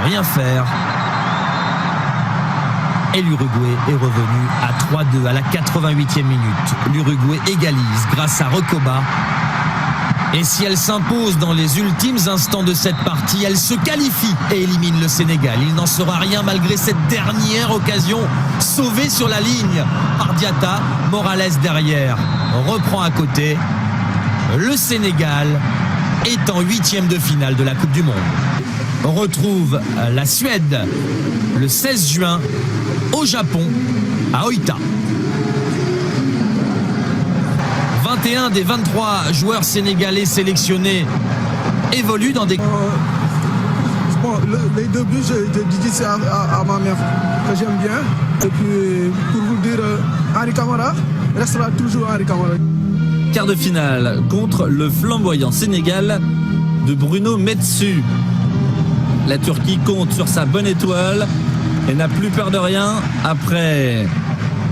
rien faire. Et l'Uruguay est revenu à 3-2 à la 88e minute. L'Uruguay égalise grâce à Recoba. Et si elle s'impose dans les ultimes instants de cette partie, elle se qualifie et élimine le Sénégal. Il n'en sera rien malgré cette dernière occasion sauvée sur la ligne par Diatta. Morales derrière reprend à côté. Le Sénégal est en 8e de finale de la Coupe du Monde. On retrouve la Suède le 16 juin au Japon, à Oita. 21 des 23 joueurs sénégalais sélectionnés évoluent dans des... Les deux buts, je dis ça à ma mère que j'aime bien. Et puis, pour vous dire, Henri Camara restera toujours Henri Camara. Quart de finale contre le flamboyant Sénégal de Bruno Metsu. La Turquie compte sur sa bonne étoile et n'a plus peur de rien après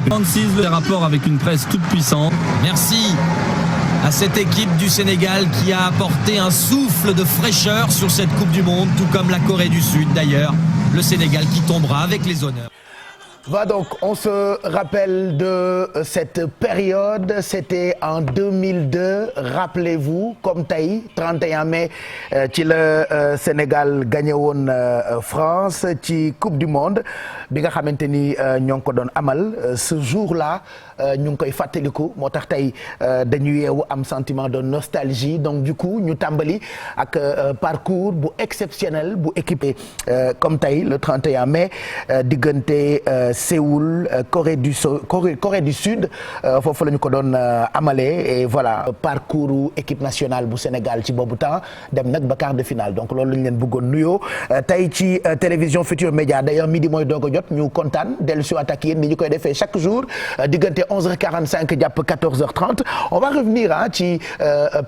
36 le rapport avec une presse toute puissante. Merci à cette équipe du Sénégal qui a apporté un souffle de fraîcheur sur cette Coupe du Monde, tout comme la Corée du Sud d'ailleurs. Le Sénégal qui tombera avec les honneurs. Voilà, donc on se rappelle de cette période, c'était en 2002, rappelez-vous, comme tey 31 mai ci la Sénégal gagné woon France ci Coupe du Monde bi nga xamante ni ñoo ngi ko doon amal ce jour-là ñu ngi koy fàttaliku moo tax tey dañu yeewu am sentiment de nostalgie donc du coup ñu tàmbali ak parcours bu exceptionnel bu équipé comme tey le 31 mai diggante Séoul Corée du Sud foofu la ñu ko doon amalee et voilà parcours équipe nationale bu Sénégal ci boobu temps dem nag ba quart de finale donc loolu lañu leen bëggoon nuyoo tey ci télévision Futur Média d'ailleurs midi mooy doog a jot ñu kontaan dellu si waat ak yéen ni ñu koy defee chaque jour diggante 11h45 jàpp 14h30 on va revenir ci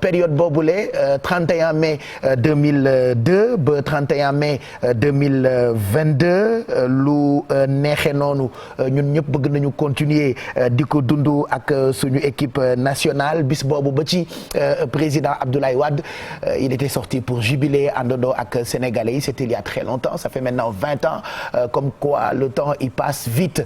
période boobule 31 mai 2002 ba 31 mai 2022 lu neexee noonu ñun ñëpp bëgg nañu continuer di ko dund ak suñu équipe nationale bis boobu ba ci président Abdoulaye Wade il était sorti pour jubiler àndandoo ak sénégalais yi c'était il y a très longtemps ça fait maintenant 20 ans comme quoi le temps il passe vite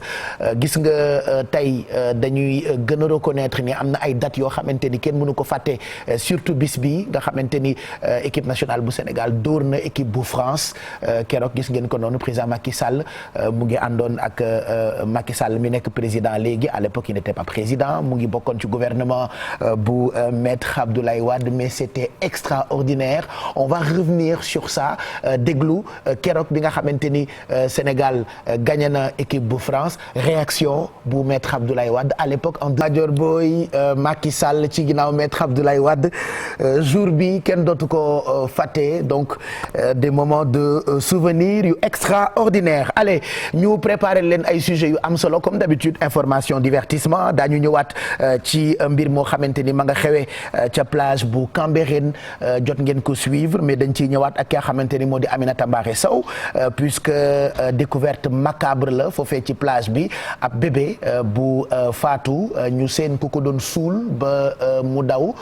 gis nga tey dañuy gën a reconnaître ni am na ay dates yoo xamante ni kenn mënu ko fàtte surtout bis bi nga xamante ni équipe nationale bu Sénégal dóor na équipe bu France keroog gis ngeen ko noonu président Macky Sall mu ngi àndoon ak Macky Sall mi nekk président léegi à l'époque il n'était pas président mu ngi bokkoon ci gouvernement bu maître Abdoulaye Wade mais c'était extraordinaire on va revenir sur ça déglu keroog bi nga xamante ni Sénégal gagné na équipe bu France réaction bu maître Abdoulaye Wade à l'époque en Madior Boy Macky Sall ci ginnaaw maître Abdoulaye Wade jour bi kenn dootu ko fàtte donc des moments de souvenirs yu extraordinaire allez ñu préparer leen ay sujets yu am solo comme d'habitude information divertissement daañu ñëwaat ci mbir moo xamante ni ma nga xewee ca plage bu Cambérène jot ngeen ko suivre mais dañ ciy ñëwaat ak ki nga xamante ni moo di Aminata Mbaare Sow puisque découverte macabre la foofee ci plage bi ab bébé bu faatu ñu seen ku ko doon suul ba mu daw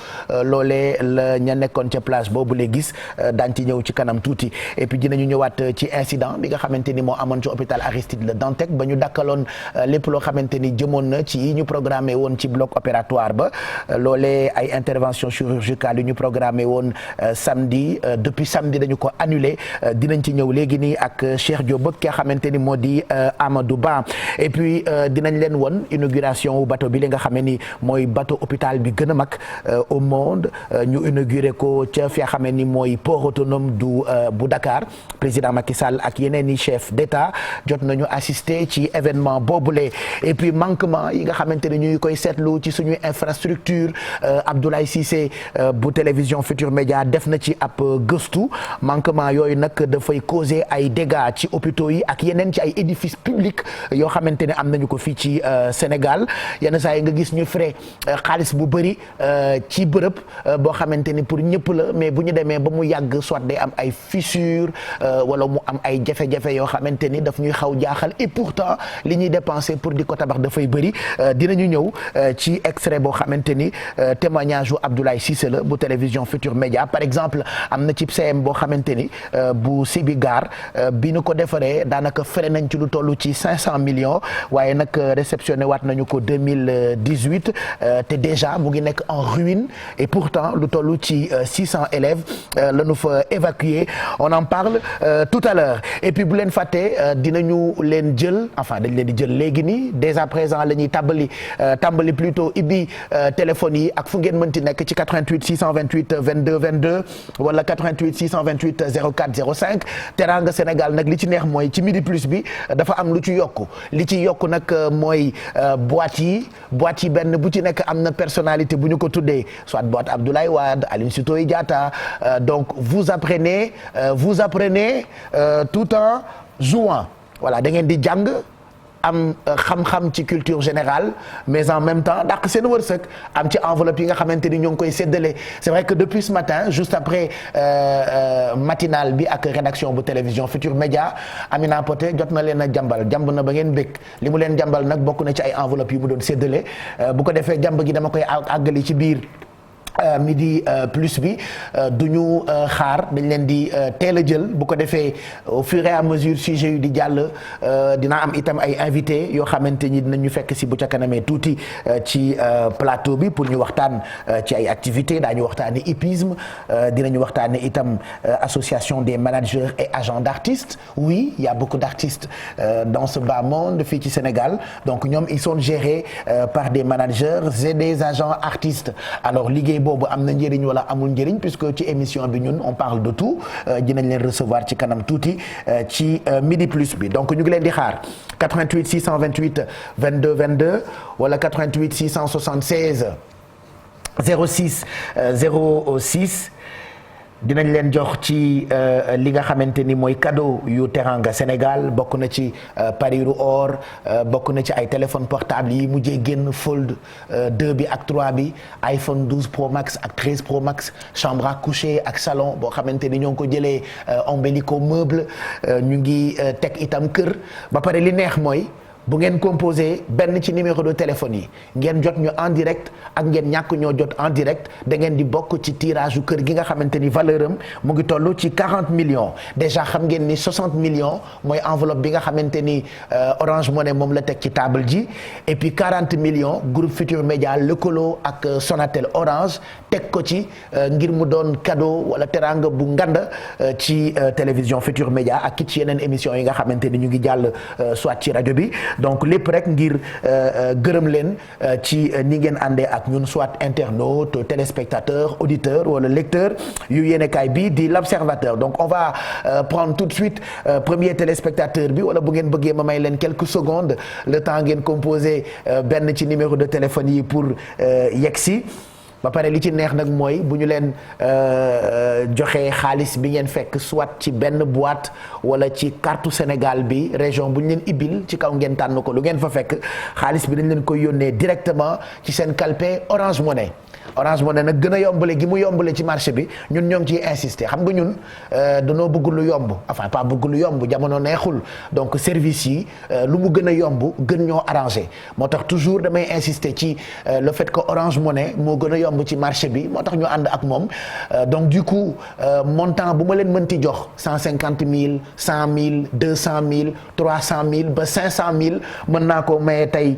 loolee la ña nekkoon ca plage boobu lay gis daañ ci ñëw ci kanam tuuti et puis dinañu ñëwaat ci incident bi nga xamante ni moo amoon ci hôpital Aristide Le Dantec ba ñu dakkaloon lépp loo xamante ni jëmoon na ci ñu programmé woon ci bloc opératoire ba loolee ay intervention chirurgicale yu ñu programmé woon samedi depuis samedi dañu ko annulé dinañ ci ñëw léegi nii ak Cheikh Diop ki nga xamante ni moo di Amadou Ba et puis dinañ leen won inauguration wu bateau bi li nga xam ne ni mooy bateau hôpital bi gën a mag au monde ñu inauguré ko ca fi nga xam ne ni mooy port autonome bu Dakar président Macky Sall ak yeneen i chef d'État jot nañu assister ci événement boobule et puis manquement yi nga xamante ne ñu ngi koy seetlu ci suñu infrastructure Abdoulaye Cissé bu télévision Futur Média def na ci ab gëstu manquement yooyu nag dafay causer ay dégâts ci hôpitaux yi ak yeneen ci ay édifices publics yoo xamante ne am nañu ko fii ci Sénégal yenn saa yi nga gis ñu frais xaalis bu bëri ci bërëb boo xamante ni pour ñëpp la mais bu ñu demee ba mu yàgg soit day am ay fissures wala mu am ay jafe-jafe yoo xamante ni daf ñuy xaw jaaxal et pourtant pourtant li ñuy dépenser pour di ko tabax dafay bëri dinañu ñëw ci extrait boo xamante ni témoignage bu Abdoulaye Cissé la bu télévision Futur Média par exemple am na ci CM boo xamante ni bu Sibi Gare bi nu ko defaree daanaka fere nañ ci lu toll ci 500 millions waaye nag réceptionné waat nañu ko 2018 te déjà mu ngi nekk en ruine et pourtant lu toll ci 600 élèves la ñu fa évacuer on en parle tout à l'heure et puis bu leen fàtte dinañu leen jël enfin dañ leen di jël léegi nii dès à présent la ñuy tàmbali plutôt ibbi téléphone yi ak fu ngeen mënti nekk ci 88 628 22 22 wala 88 628 04 05 Teranga Sénégal nag li ci neex mooy ci midi plus bi dafa am lu ci yokku li ci yokku nag mooy boîte yi benn bu ci nekk am na personnalité bu ñu ko tuddee soit boîte Abdoulaye Wade Aline Sitoé Diatta donc vous apprenez tout en jouant voilà da ngeen di jàng am xam-xam ci culture générale mais en même temps dàq seen wërsëg am ci enveloppe yi nga xamante ni ñoo ngi koy séddale c'est vrai que depuis ce matin juste après matinale bi ak rédaction bu télévision Futur Média Amina Poté jot na leen a jàmb na ba ngeen bëgg li mu leen jàmbal nag bokk na ci ay enveloppe yu mu doon séddale bu ko defee jàmb gi dama koy àggali ci biir midi plus bi du ñu xaar dañ leen di teel a jël bu ko defee au fur et à mesure sujet yu di jàll dina am itam ay invités yoo xamante ni dinañu fekk si bu ca kanamee tuuti ci plateau bi pour ñu waxtaan ci ay activités daañu waxtaane hippisme dinañu waxtaane itam association des managers et agents d'artistes oui il y a beaucoup d'artistes dans ce bas monde fii ci Sénégal donc ñoom ils sont gérés par des managers et des agents artistes alors liggéey boobu am na njëriñ wala amul njëriñ puisque ci émission bi ñun on parle de tout dinañ leen recevoir ci kanam tuuti ci midi plus bi donc ñu ngi leen di xaar 88 628 22 22 wala 88 676 06 06 dinañ leen jox ci li nga xamante ni mooy cadeau yu Teranga Sénégal bokk na ci pariru or bokk na ci ay téléphone portable yi mujjee génn Fold 2 bi ak 3 bi iPhone 12 Pro Max ak 13 Pro Max chambre à coucher ak salon boo xamante ni ñoo ngi ko jëlee Ombelico meuble ñu ngi teg itam kër ba pare li neex mooy bu ngeen composé benn ci numéro de téléphone yi ngeen jot ñu en direct ak ngeen ñàkk ñoo jot en direct da ngeen di bokk ci tirage yu kër gi nga xamante ni valeur am mu ngi toll ci 40 millions déjà xam ngeen ni 60 millions mooy enveloppe bi nga xamante ni Orange Money moom la teg ci table ji et puis 40 millions groupe Futur Média lëkkaloo ak Sonatel Orange teg ko ci ngir mu doon cadeau wala teranga bu nganda ci télévision Futur Média ak ci yeneen émission yi nga xamante ni ñu ngi jàll soit ci rajo bi donc lépp rek ngir gërëm leen ci ni ngeen àndee ak ñun soit internaute téléspectateur auditeur wala lecteur yu yéenekaay bi di l'Observateur donc on va prendre tout de suite premier téléspectateur bi wala bu ngeen bëggee ma may leen quelques secondes le temps ngeen composer benn ci numéro de téléphone yi pour yegsi ba pare li ci neex nag mooy bu ñu leen joxee xaalis bi ngeen fekk soit ci benn boîte wala ci carte Sénégal bi région bu ñu leen ibil ci kaw ngeen tànn ko lu ngeen fa fekk xaalis bi dañ leen koy yónnee directement ci seen calpe Orange Money Orange Money nag gën a yombale gi mu yombale ci marché bi ñun ñoo ngi ciy insister xam nga ñun danoo bëgg lu yomb enfin pas bëgg lu yomb jamono neexul donc service yi lu mu gën a yomb gën ñoo arrangé moo tax toujours damay insister ci le fait que Orange Money moo gën a yomb ci marché bi moo tax ñu ànd ak moom donc du coup montant bu ma leen mënti jox 150 000 100 000 200 000 300 000 ba 500 000 mën naa ko maye tey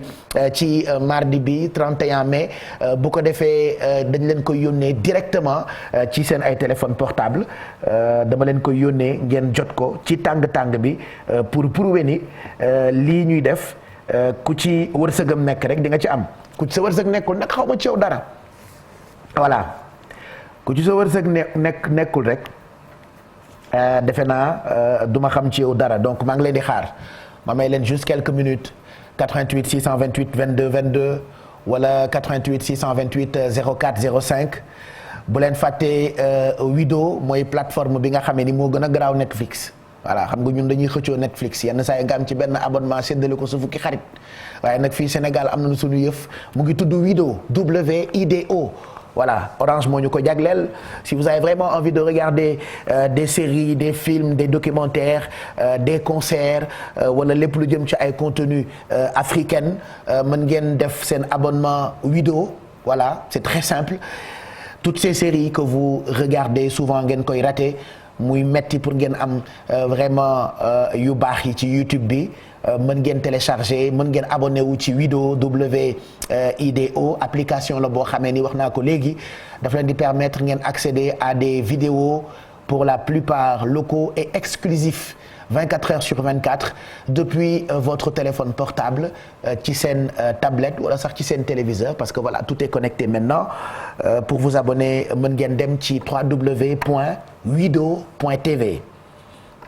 ci mardi bi 31 mai bu ko defee dañ leen koy yónnee directement ci seen ay téléphone portable dama leen koy yónnee ngeen jot ko ci tàng-tàng bi pour prouver ni lii ñuy def ku ci wërsëgam nekk rek di nga ci am ku ci sa wërsëg nekkul nag xaw ma ci yow dara voilà ku ci sa wërsëg nekkul rek defe naa du ma xam ci yow dara donc maa ngi leen di xaar ma may leen juste quelques minutes 88 628 22 22 wala 88 628 04 05 bu leen fàttee Wido mooy plateforme bi nga xamee ni moo gën a garaaw Netflix voilà xam nga ñun dañuy xëccoo Netflix yenn saa yi nga am ci benn abonnement séddale ko su fukki xarit waaye nag fii Sénégal am nañu suñu yëf mu ngi tudd Wido WIDO voilà Orange moo ñu ko jagleel si vous avez vraiment envie de regarder des séries des films des documentaires des concerts wala lépp lu jëm ci ay contenus africains mën ngeen def seen abonnement Wido voilà c'est très simple toutes ces séries que vous regardez souvent ngeen koy raté muy metti pour ngeen am vraiment yu baax yi ci YouTube bi mën ngeen télécharger mën ngeen abonné wu ci Wido WIDO application la boo xamee ni wax naa ko léegi daf leen di permettre ngeen accéder à des vidéos pour la plupart locaux et exclusifs 24 heures sur 24 depuis votre téléphone portable ci seen tablette wala sax ci seen téléviseur parce que voilà tout est connecté maintenant pour vous abonner mën ngeen dem ci www.wido.tv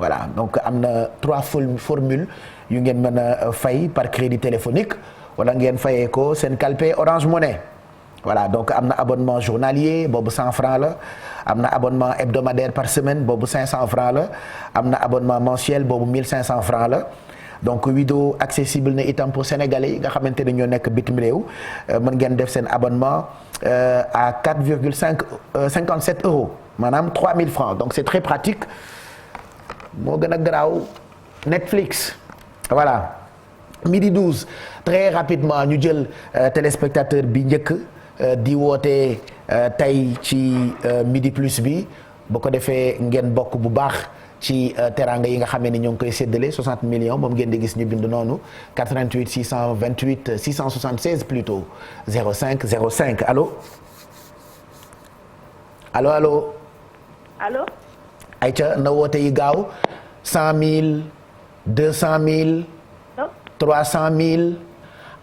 voilà donc am na 3 formules yu ngeen mën a fay par crédit téléphonique wala ngeen fayee ko seen calpe Orange Money voilà donc am na abonnement journalier boobu 100 francs la am na abonnement hebdomadaire par semaine boobu 500 francs la am na abonnement mensuel boobu 1500 francs la donc Wido accessible na itam pour sénégalais yi nga xamante ne ñoo nekk bitim réew mën ngeen def seen abonnement à 4,57 euros maanaam 3000 francs donc c'est très pratique moo gën a garaaw Netflix voilà midi 12 très rapidement ñu jël téléspectateur bi njëkk di woote tey ci midi plus bi bu ko defee ngeen bokk bu baax ci teranga yi nga xamee ni ñoo ngi koy séddale 60 millions moom ngeen di gis ñu bind noonu 88 628 676 plutôt 05 05 allo allo allo. allo. ayca na woote yi gaaw 100000 200000. 300000.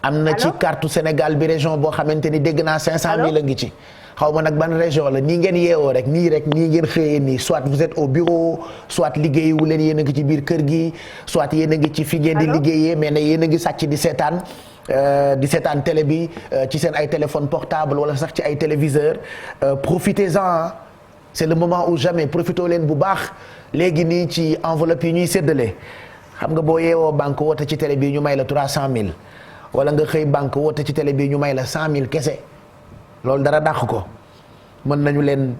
am na ci carte Sénégal bi région boo xamante ni dégg naa 500000 a ngi ci. xaw ma nag ban région la nii ngeen yeewoo rek nii ngeen xëyee nii soit vous êtes au bureau soit liggéeyu leen yéen a ngi ci biir kër gi soit yéen a ngi ci fi ngeen di liggéeyee mais ne yéen a ngi sàcc di seetaan télé bi ci seen ay téléphone portable wala sax ci ay téléviseur profitez-en c'est le moment ou jamais profitoo leen bu baax léegi nii ci enveloppe yi ñuy séddale xam nga boo yeewoo banque woote ci télé bi ñu may la 300000 wala nga xëy banque woote ci télé bi ñu may la 100000 kese loolu dara dàq ko mën nañu leen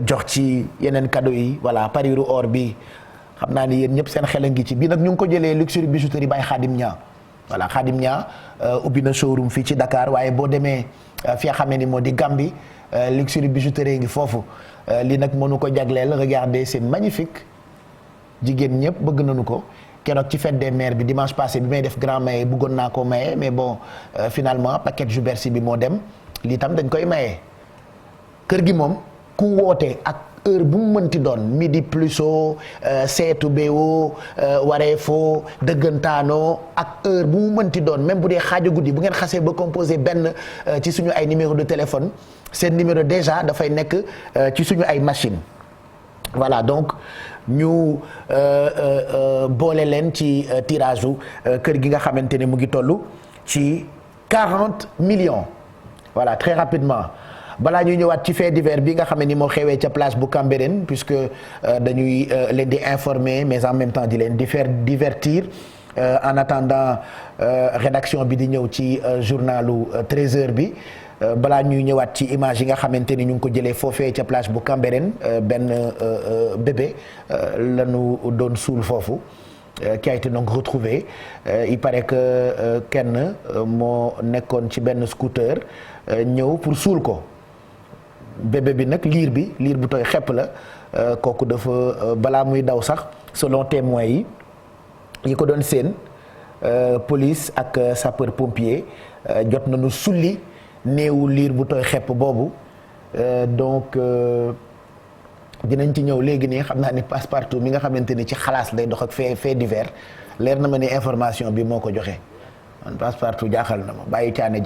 jox ci yeneen cadeau yi voilà pariru or bi xam naa ni yéen ñëpp seen xel a ngi ci bii nag ñu ngi ko jëlee luxury bijouterie by Khadim Nia voilà Khadim Nia ubbi na showroom fii ci Dakar waaye boo demee fi nga xamee ni moo di Gambie luxury bijouterie ngi foofu li nag mënu ko jagleel regardez c'est magnifique jigéen ñëpp bëgg nañu ko keroog ci fête des mères bi dimanche passé bi may def grand maye bëggoon naa ko maye mais bon finalement paquet ju Bercy bi moo dem lii tam dañ koy maye kër gi moom ku woote ak heure bu mu mënti doon midi pluso seetu bewo wareefoo dëggantaanoo ak heure bu mu mënti doon même bu dee xaaju guddi bu ngeen xasee ba composé benn ci suñu ay numéro de téléphone seen numéro déjà dafay nekk ci suñu ay machine voilà donc ñu boole leen ci tirage u kër gi nga xamante ne mu ngi toll ci 40 millions voilà très rapidement balaa ñuy ñëwaat ci fait divers bi nga xam ne ni moo xewee ca place bu Cambérène puisque dañuy leen di informer mais en même temps di leen di faire divertir en attendant rédaction bi di ñëw ci journalu 13h bi balaa ñuy ñëwaat ci image yi nga xamante ni ñu ngi ko jëlee foofee ca plage bu Cambérène benn bébé lañu doon suul foofu qui a été donc retrouvé il paraît que kenn moo nekkoon ci benn scooter ñëw pour suul ko bébé bi nag liir bu tooy xepp la kooku dafa balaa muy daw sax selon témoins yi ko doon seen police ak sapeur pompier jot nañu sulli néewu liir bu tooy xepp boobu donc dinañ ci ñëw léegi nii xam naa ni Passepartout mi nga xamante ni ci xalaas lay dox ak fait divers leer na ma ni information bi moo ko joxe man Passepartout jaaxal na ma bàyyi Caane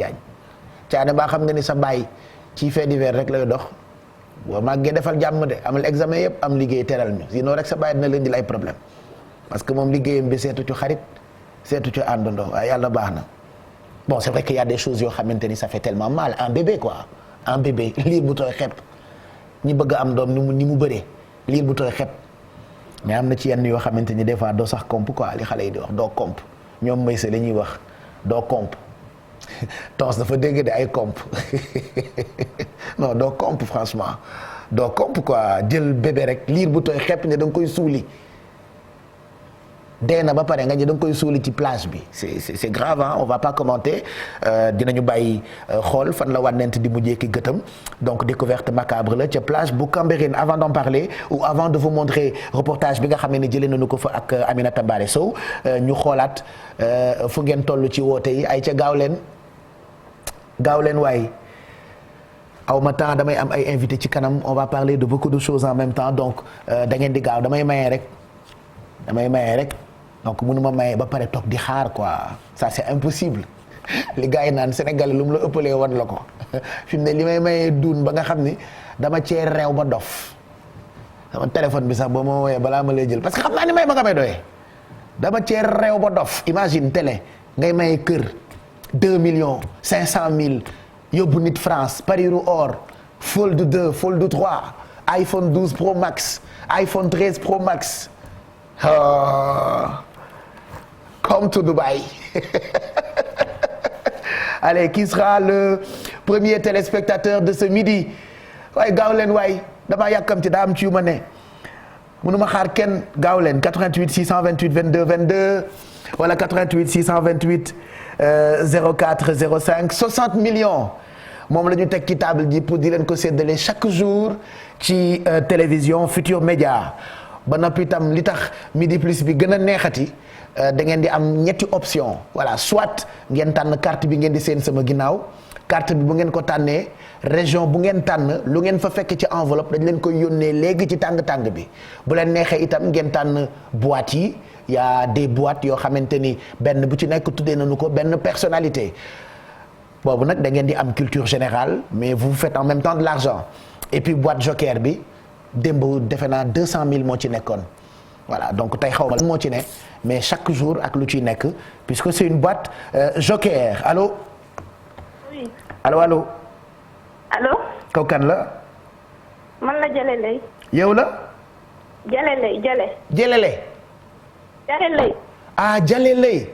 Caane baa xam nga ni sa bàyyi ci fait divers rek lay dox boo màggee defal jàmm de amal examen yëpp am liggéey teral ñu sinon rek sa bàyyi dina leen di ay problème parce que moom liggéeyam bi seetu ci xarit seetu ci àndandoo waaye yàlla baax na. Bon, c'est vrai qu'il y a des choses yoo xamante ni ça fait tellement mal un bébé quoi un bébé liir bu tooy xepp ñi bëgg am doom ni mu bëree liir bu tooy xepp mais am na ci yenn yoo xamante ni des fois doo sax komp quoi li xale yi di wax doo komp ñoom may sa la ñuy wax doo komp Tons dafa dégg de ay comp non doo comp franchement doo comp quoi jël bébé rek liir bu tooy xepp ne da nga koy suuli dee na ba pare nga ñu da nga koy suuli ci plage bi c'est grave hein? On va pas commenter dinañu bàyyi xool fan la wànnent di mujjee ki gëtam donc découverte macabre la ca plage bu Cambérène avant d'en parler ou avant de vous montrer reportage bi nga xam ne jëlee nañu ko fa ak Aminata Mbaré Sow ñu xoolaat fu ngeen toll ci woote yi ay ca gaaw leen waay aw ma temps damay am ay invité ci kanam on va parler de beaucoup de choses en même temps donc da ngeen di gaaw damay maye rek donc mënuma maye ba pare toog di xaar quoi ça c'est impossible li gars yi naan Sénégal lu mu la ëppalee wan la ko fi mu ne li may maye duun ba nga xam ni dama cee réew ba dof sama téléphone bi sax boo ma woowee balaa ma lay jël parce que xam naa ni may ma nga may doyee dama cee réew ba dof imagine télé ngay maye kër 2 millions 500 000 yóbbu nit France pariru or Fold 2 Fold 3 iPhone 12 Pro Max iPhone 13 Pro Max come to Dubaï allez qui sera le premier téléspectateur de ce midi waaye gaaw leen waay damaa yàkkamti daa am ci yu ma ne mënuma xaar kenn gaaw leen 88 628 22 22 wala 88 628 04 05 60 millions moom la ñu teg ci table ji pour di leen ko séddale chaque jour ci télévision Futur Média ba noppi itam li tax Midi Plus bi gën a neexati da ngeen di am ñetti option voilà soit ngeen tànn carte bi ngeen di seen sama ginnaaw carte bi bu ngeen ko tànnee région bu ngeen tànn lu ngeen fa fekk ci enveloppe dañ leen koy yónnee léegi ci tàng-tàng bi bu leen neexee itam ngeen tànn boîte yi y a des boîtes yoo xamante ni benn bu ci nekk tuddee nañu ko benn personnalité boobu nag da ngeen di am culture générale mais vous faites en même temps de l'argent et puis boîte joker bi démb defe naa 200 000 moo ci nekkoon voilà donc tey xaw ma lan moo ci ne mais chaque jour ak lu ciy nekk puisque c'est une boîte joker allô. oui. allo. allo. kooku kan la. man la Jalle Lay. yow la. Jalle Lay Jalle. Jëlele. Jalle Lay. ah Jalle Lay.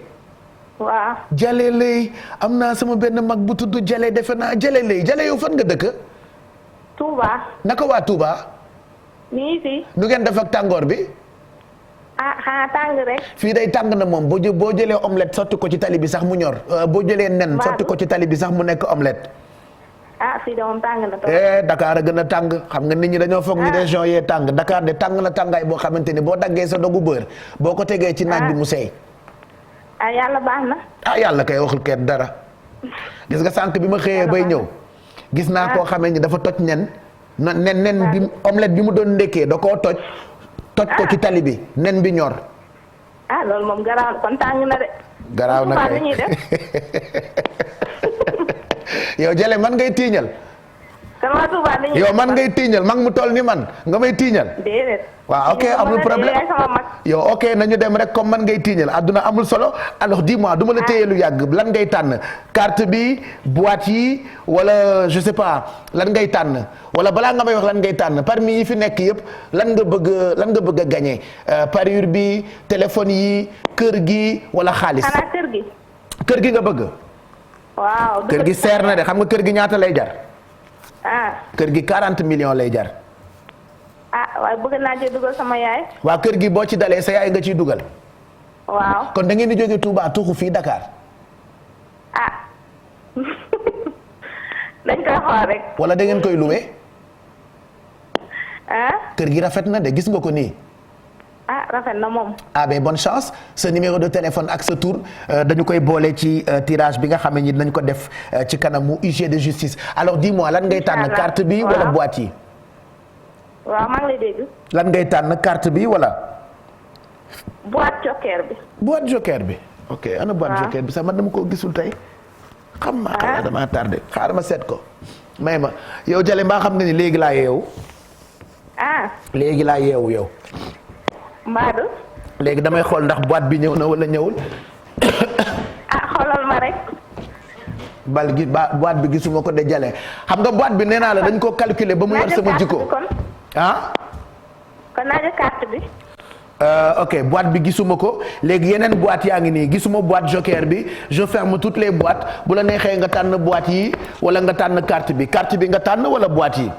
waaw. Jalle Lay am naa sama benn mag bu tudd Jalle defe naa Jalle Lay Jalle yow fan nga dëkk. Touba. naka waa Touba. nii si. nu ngeen def ak tàngoor bi. ah xanaa tàng rek. fii day tàng na moom boo jëlee omelette sotti ko ci tali bi sax mu ñor boo jëlee nen sotti ko ci tali bi sax mu nekk omelette. ah fii de moom tàng na trop. Dakar a gën a tàng xam nga nit ñi dañoo foog ni région yee tàng Dakar de tàng na tàngaay boo xamante ni boo daggee sa dogu beurre boo ko tegee ci naaj bi mu seey. ah yàlla baax na. ah yàlla kay waxul kenn dara gis nga sànq bi ma xëyee bay ñëw gis naa koo xamee ni dafa toj nen bi omelette bi mu doon ndekkee da koo toj ko ci tali bi nen bi ñor. ah loolu moom garaaw kon tàng na de. garaaw na kay ñuy def. yow Jalle man ngay tiiñal. sama Touba dañuy yow man ngay tiiñal mag mu toll ni man nga may tiiñal. déedéet. waaw ok amul problème yow ok nañu dem rek comme man ngay tiiñal àdduna amul solo alors dis-moi du ma la téye lu yàgg lan ngay tànn carte bi boîte yi wala je sais pas lan ngay tànn wala balaa nga may wax lan ngay tànn parmi yi fi nekk yëpp lan nga bëgg a gagner parure bi téléphone yi kër gi wala xaalis. xanaa kër gi. kër gi nga bëgg. waaw kër gi seer na de xam nga kër gi ñaata lay jar. kër gi 40 millions lay jar. waaye bëgg naa ci dugal sama yaay. waa kër gi boo ci dalee sa yaay nga ciy dugal. waaw. kon da ngeen di jóge Touba tuxu fii Dakar. dañ koy xool rek. wala da ngeen koy loué. kër gi rafet na de gis nga ko nii. rafet na moom. ben bonne chance sa numéro de téléphone ak sa tour dañu koy boole ci tirage bi nga xam ne ni dinañ ko def ci kanamu huissier de justice alors dis-moi lan ngay tànn carte bi wala boîte yi. waaw maa ngi lay dégg. lan ngay tànn carte bi wala. boîte joker bi. boîte joker bi. ok ana boîte joker bi sax man dama ko gisul tey. xam naa xanaa damaa tardé xaaral ma seet ko. may ma yow Jalle mbaa xam nga ni léegi laa yeewu. léegi laa yeewu yow. Mbadou. léegi damay xool ndax boîte bi ñëw na wala ñëwul. xoolal ma rek. boîte bi gisuma ko de Jalle xam nga boîte bi nee naa la dañ ko calculer ba mu yor sama jikko. kon naa jël carte bi. ok boîte bi gisuma ko léegi yeneen boîte yaa ngi nii gisuma boîte joker bi je ferme toutes les boîtes bu la neexee nga tànn boîte yi wala nga tànn carte bi nga tànn wala boîte yi.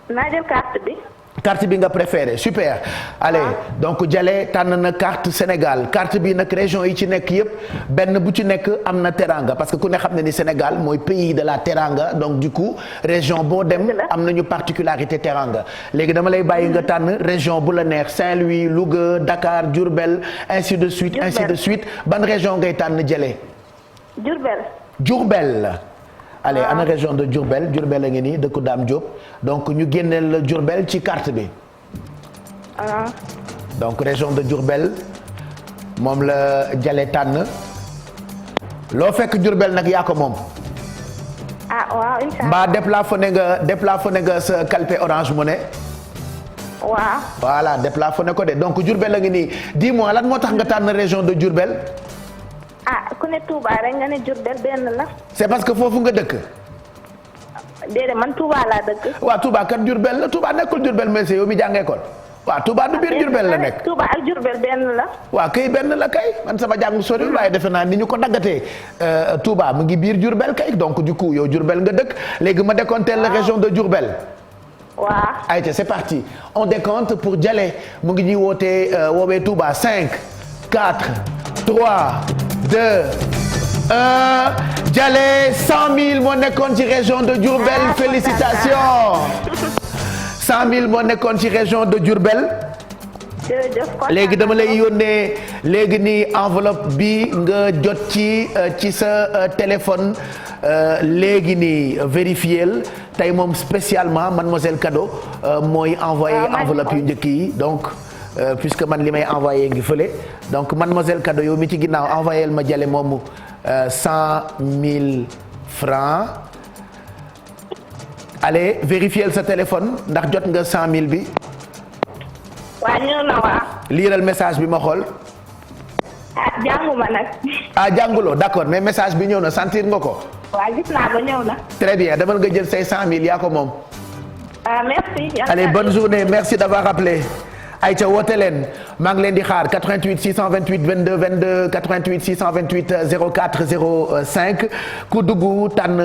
naa jël carte bi. carte bi nga préféré super allez donc Jalle tànn na carte Sénégal carte bi nag région yi ci nekk yëpp benn bu ci nekk am na teranga parce que ku ne xam ne ni Sénégal mooy pays de la teranga donc du coup région boo dem am nañu particularité teranga léegi dama lay bàyyi nga tànn région bu la neex Saint-Louis Louga Dakar Diourbel ainsi de suite ban région ngay tànn Jalle. Diourbel. allez ana région de Diourbel a ngi nii dëkku Dame Diop donc ñu génneel la Diourbel ci carte bi. donc région de Diourbel moom la Jalle tànn loo fekk Diourbel nag yaa ko moom. waaw incha mbaa déplafonné nga sa calpe Orange Money. waaw. voilà déplafonné ko de donc Diourbel a ngi nii dis-moi lan moo tax nga tànn région de Diourbel. ku ne Touba rek nga ne Diourbel benn la. c'est parce que foofu nga dëkk. déedéet man Touba laa dëkk. waaw Touba kat Diourbel la Touba nekkul Diourbel mais yow mi jàng école. waaw Touba du biir Diourbel la nekk. Touba ak Diourbel benn la. waaw kay benn la kay man sama jàng soriwul waaye defe naa ni ñu ko daggatee Touba mu ngi biir Diourbel kay donc du coup yow Diourbel nga dëkk léegi ma décompter la région de Diourbel. waaw. ayca c'est parti on décompte pour Jalle mu ngi ñuy woowee Touba 5 4 3 2 1 Jalle 100 000 moo nekkoon ci région de Diourbel félicitations 100 000 moo nekkoon ci région de Diourbel. léegi dama lay yónnee léegi nii enveloppe bi nga jot ci sa téléphone léegi nii vérifier tey moom spécialement mademoiselle Kado mooy envoyé enveloppe yu njëkk yi donc. puisque man li may envoyé ngi fële donc mademoiselle Kado yow mi ci ginnaaw envoyé ma Jalle moomu 100 000 francs allez vérifier sa téléphone ndax jot nga 100 000 bi. waaw ñëw na waaw. liiral message bi ma xool. jànguma nag. jànguloo d'accord mais message bi ñëw na sentir nga ko. waaw gis naa ko ñëw na. très bien demal nga jël say 100 000 yaa ko moom. merci. allez bonne journée merci d'avoir appelé. ayca woote leen maa ngi leen di xaar 88 628 22 22 88 628 04 05 ku dugg tànn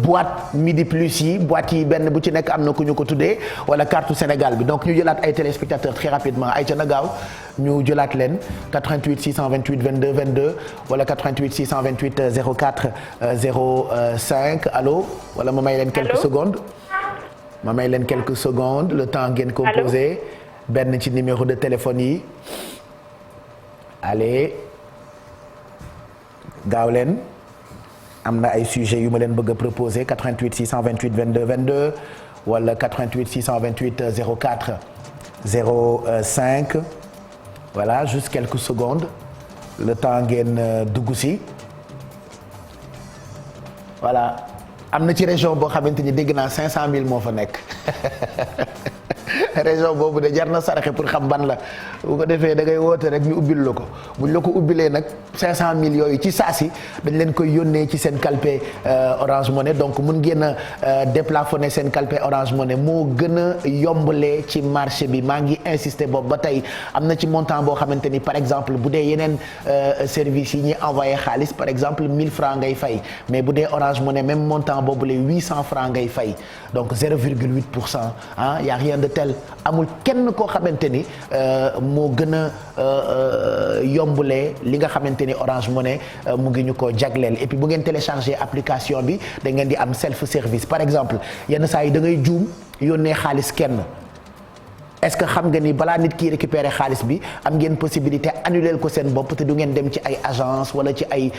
boîte midi plus yi boîte yi benn bu ci nekk am na ku ñu ko tuddee wala carte Sénégal bi donc ñu jëlaat ay téléspectateurs très rapidement ayca na gaaw ñu jëlaat leen 88 628 22 22 wala 88 628 04 05 allo wala ma may leen quelques secondes ma may leen quelques secondes le temps ngeen composé. benn ci numéro de téléphone yi allez gaaw leen am na ay sujets yu ma leen bëgg a proposer 88 628 22 22 wala 88 628 04 05 voilà juste quelques secondes le temps ngeen dugg si voilà am na ci région boo xamante ni dégg naa 500 000 moo fa nekk. région boobu de jar na saraxe pour xam ban la bu ko defee da ngay woote rek ñu ubbil la ko buñ la ko ubbilee nag 500 000 yooyu ci saasi dañ leen koy yónnee ci seen calpe Orange Money donc mun ngeen a déplafonner seen calpe Orange Money moo gën a yombalee ci marché bi maa ngi insister boobu ba tey am na ci montant boo xamante ni par exemple bu dee yeneen services yi ñuy envoyé xaalis par exemple 1000 francs ngay fay mais bu dee Orange Money même montant boobu la 800 francs ngay fay donc 0,8% ah y a rien de tel amul kenn koo xamante ni moo gën a yombulee li nga xamante ni Orange Money mu ngi ñu ko jagleel et puis bu ngeen télécharger application bi da ngeen di am self service par exemple yenn saa yi da ngay juum yónnee xaalis kenn est-ce que xam nga ni balaa nit ki récupérer xaalis bi am ngeen possibilité annuler ko seen bopp te du ngeen dem ci ay agence wala ci ay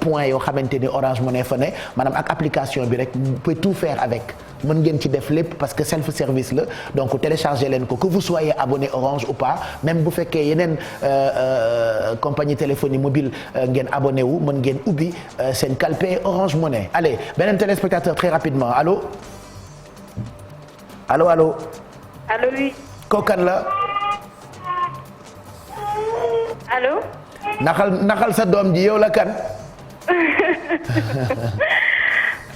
points yoo xamante ni Orange Money fa ne maanaam ak application bi rek vous pouvez tout faire avec mën ngeen ci def lépp parce que self service la donc téléchargez leen ko que vous soyez abonné Orange ou pas même bu fekkee yeneen compagnie téléphonie mobile ngeen abonné wu mën ngeen ubbi seen calpe Orange Money allez beneen téléspectateur très rapidement allo allo allo. allo oui. kookan la. allo. naxal sa doom ji yow la kan.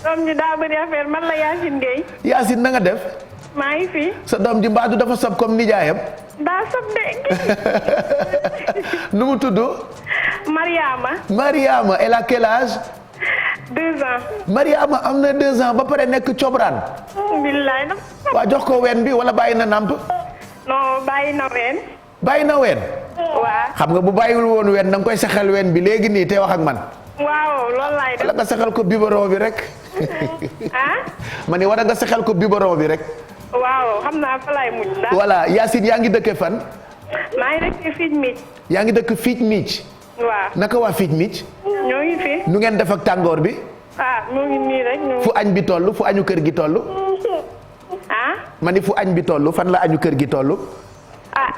doom ji daa bëri affaire man la Yacine Gueye. Yacine na nga def. maa ngi fi. sa doom ji mbaadu dafa sob comme nijaayam. daa sab de. nu mu tudd. Mariama elle a quel âge. 2 ans. Mariama am na 2 ans ba pare nekk cobraan. billaay na. waa jox ko ween bi wala bàyyi na nàmp. non bàyyi na ween. bàyyi na ween. waaw. xam nga bu bàyyiwul woon ween da nga koy saxal ween bi léegi nii te wax ak man. waaw loolu laay def. wala nga saxal ko biberon bi rek. ah. ma ni wala nga saxal ko biberon bi rek. waaw xam naa fa laay mujj daal. voilà Yacine yaa ngi dëkkee fan. maa ngi dëkk Fij Mic. yaa ngi dëkk Fij Mic. waaw. naka waa Fij Mic. ñoo ngi fi. nu ngeen def ak tàngoor bi. ñoo ngi nii rek. fu añ bi toll fu añu kër gi toll. ma ni fu añ bi toll fan la añu kër gi toll.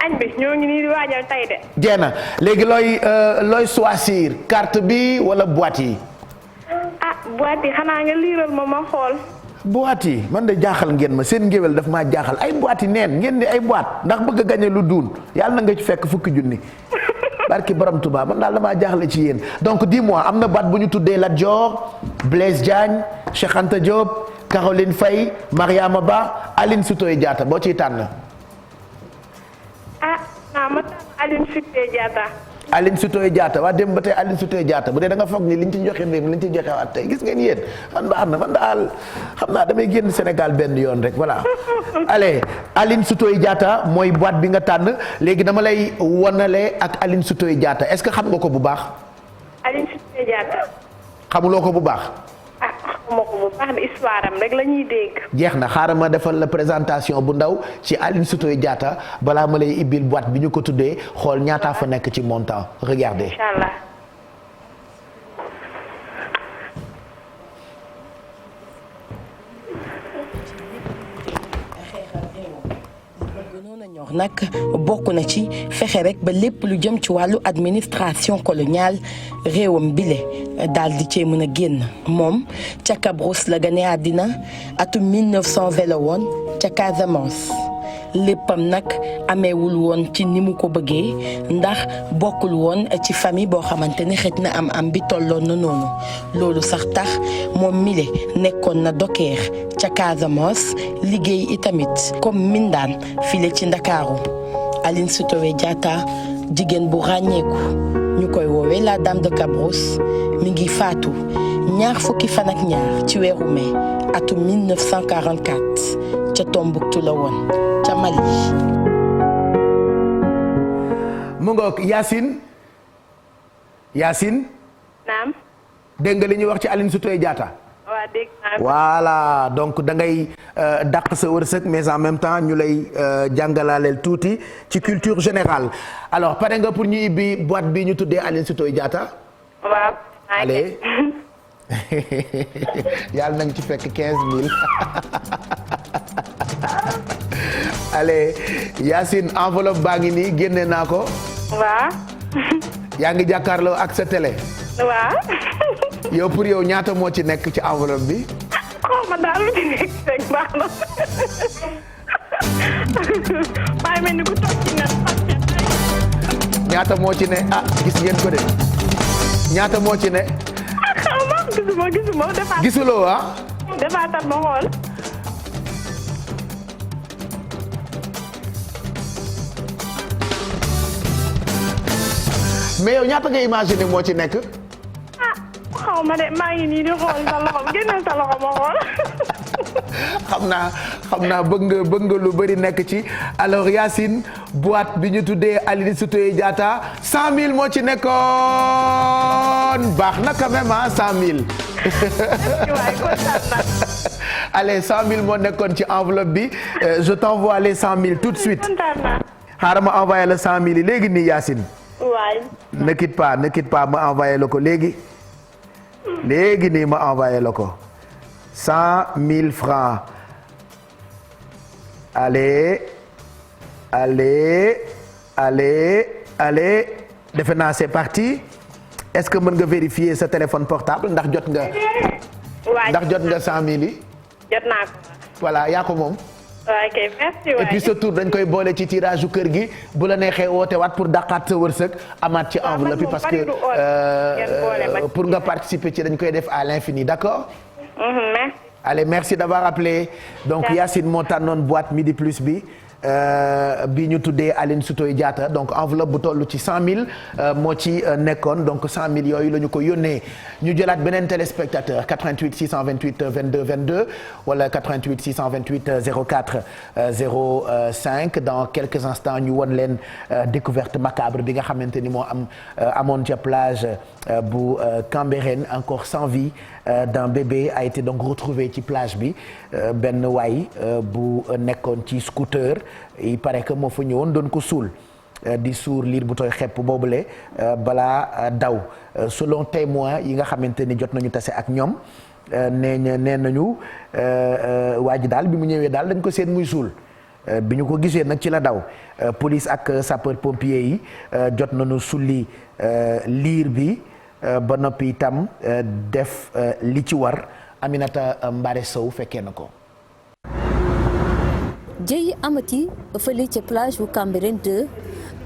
añ bi ñoo ngi nii di waajal tey de. jeena léegi looy choisir carte bi wala boîte yi. boîte yi xanaa nga liiral ma xool. boîte yi man de jaaxal ngeen ma seen ngéwél daf maa jaaxal ay boîte yi neen ngeen di ay boîte ndax bëgg a gañe lu duun yàlla na nga ci fekk fukki junni barki borom Touba man daal damaa jaaxle ci yéen donc dis-moi am na boîte bu ñu tuddee Lat Dior Blaise Diagne Cheikh Anta Diop Caroline Faye Mariama Ba Aline Sitoé Diatta boo ciy tànn. ma tànn Aline Sitoé Diatta. Aline Sitoé Diatta waa dem ba tey Aline Sitoé Diatta bu dee da nga foog ni liñ ci joxe démb liñ ci joxe waat tey gis ngeen yéen man baax na man daal xam naa damay génn Sénégal benn yoon rek voilà. allez Aline Sitoé Diatta mooy boîte bi nga tànn léegi dama lay wanale ak Aline Sitoé Diatta est-ce que xam nga ko bu baax. Aline Sitoé Diatta. xamuloo ko bu baax. xamuma ko bu baax de histoire am rek la ñuy dégg. jeex na xaaral ma defal la présentation bu ndaw ci Aline Sitoé Diatta balaa ma lay ibbil boîte bi ñu ko tuddee xool ñaataa fa nekk ci montant regardez. Inch'Allah. nag bokk na ci fexe rek ba lépp lu jëm ci wàllu administration coloniale réewam bile daal di cee mën a génn moom ca Cabrousse la gane àddina atum 1920 la woon ca Casamance léppam nag ameewul woon ci ni mu ko bëggee ndax bokkul woon ci famille boo xamante ne xëj na am bi tolloon na noonu loolu sax tax moom mile nekkoon na dokeer ca Casamance liggéey itamit comme mindaan file ci Ndakaaru Aline Sitoé Diatta jigéen bu ràññeeku ñu koy woowee la dame de Cabrousse mi ngi faatu ñaar fukki fan ak ñaar ci weeru mai atum 1944 ca Tombouctou la woon ca Mali. mu ngoog Yacine. naam. dégg nga li ñuy wax ci Aline Sitoé Diatta. waaw dégg naa. voilà donc da ngay dàq sa wërsëg mais en même temps ñu lay jàngalaaleel tuuti ci culture générale alors pare nga pour ñu ibbi boîte bi ñu tuddee Aline Sitoé Diatta. waaw. allez yàlla na nga ci fekk 15000. allez Yacine enveloppe baa ngi nii génne naa ko. waaw. yaa ngi jàkkaarloo ak sa télé. waaw. yow pour yow ñaata moo ci nekk ci enveloppe bi. xaw ma daal lu ci nekk rek baax na. maa ngi mel ni ku toog ci net. ñaata moo ci ne ah gis ngeen ko de ñaata moo ci ne. xaw ma gisuma. gisuloo ah. defaatal ma xool. mais yow ñaata nga imaginer moo ci nekk. xaw ma de maa ngi nii di xool sa loxo génneel sa loxo ma xool. xam naa bëgg nga lu bëri nekk ci alors Yacine boîte bi ñu tuddee Aline Sitoé Diatta 100000 moo ci nekkoon baax na quand même ah 100000. waay kontaan naa. allez 100000 moo nekkoon ci enveloppe bi je t'envoie les 100000 tout de suite. kontaan naa. xaaral ma envoyé la 100000 yi léegi nii Yacine. waay. ne quitte pas ma envoyé la ko léegi nii ma envoyé la ko 100000 francs allez defe naa c'est parti est-ce que mën nga vérifier sa téléphone portable ndax jot nga. waay ndax jot nga 100000 yi. jot naa ko. voilà yaa ko moom. ok merci waay. et puis sa tour dañ koy boole ci tirage u kër gi bu la neexee woote waat pour daqaat sa wërsëg amaat ci enveloppe bi parce que pour nga participer ci dañ koy def à l'infini d'accord. merci. allez merci d'avoir appelé donc Yacine moo tànnoon boîte Midi Plus bi bi ñu tuddee Aline Sitoé Diatta donc enveloppe bu toll ci 100 000 moo ci nekkoon donc 100 000 yooyu la ñu ko yónnee ñu jëlaat beneen téléspectateur 88 628 22 22 wala 88 628 04 05 dans quelques instants ñu won leen découverte macabre bi nga xamante ni moo amoon ca plage bu Cambérène encore sans vie d'un bébé a été donc retrouvé ci plage bi benn waay bu nekkoon ci scooter il paraît que moo fa ñëwoon doon ko suul di suur liir bu tooy xepp boobule balaa daw selon témoins yi nga xamante ni jot nañu tase ak ñoom nee nañu waa ji daal bi mu ñëwee daal dañ ko seen muy suul bi ñu ko gisee nag ci la daw police ak sapeur pompier yi jot nañu sulli liir bi ba noppi itam def li ci war Aminata Mbare Sow fekkee na ko. jëy amati fële ca plage bu Cambérène 2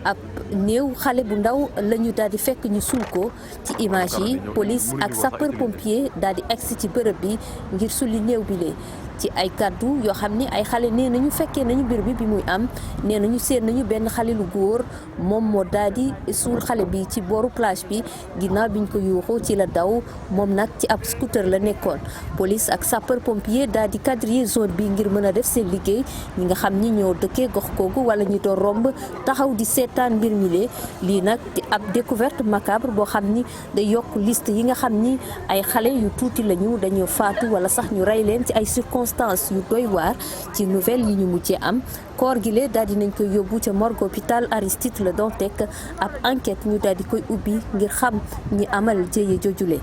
ab néew xale bu ndaw la ñu daal di fekk ñu suul ko ci image yi police ak sapeur pompier daal di egsi ci bërëb bi ngir sulli néew bi lee ci ay kàddu yoo xam ni ay xale nee nañu fekkee nañu mbir bi muy am nee nañu seen nañu benn xale lu góor moom moo daal di suul xale bi ci booru plage bi ginnaaw biñ ko yuuxu ci la daw moom nag ci ab scooter la nekkoon police ak sapeur pompier daal di quadriller zone bi ngir mën a def seen liggéey ñi nga xam ni ñoo dëkkee gox googu wala ñi doon romb taxaw di seetaan mbir mi lee lii nag di ab découverte macabre boo xam ni day yokk liste yi nga xam ni ay xale yu tuuti lañu dañoo faatu wala sax ñu rey leen ci ay circonstances yu doy waar ci nouvelle yi ñu mujjee am koor gi lee daal di nañ koy yóbbu ca morgue hôpital Aristide Le Dantec ab enquête ñu daal di koy ubbi ngir xam ñi amal jéye jojule.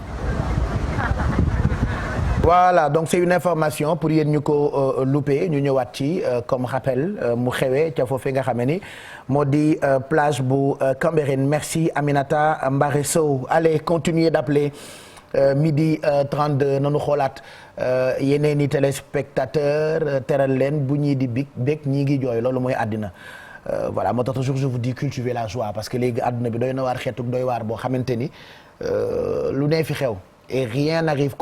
Voilà donc c'est une information pour yéen ñu ko loupé ñu ñëwaat ci comme rappel mu xewee ca foofee nga xamee ni moo di plage bu Cambérène merci Aminata Mbare Sow allez continuez d'appeler midi 32 nanu xoolaat yeneen i téléspectateurs teral leen bu ñii di bég ñii ngi jooy loolu mooy àddina voilà moo tax toujours je vous dis cultiver la joie parce que léegi àdduna bi doy na waar xeetuk doy waar boo xamante ni lu ne fi xew et rien n'arrive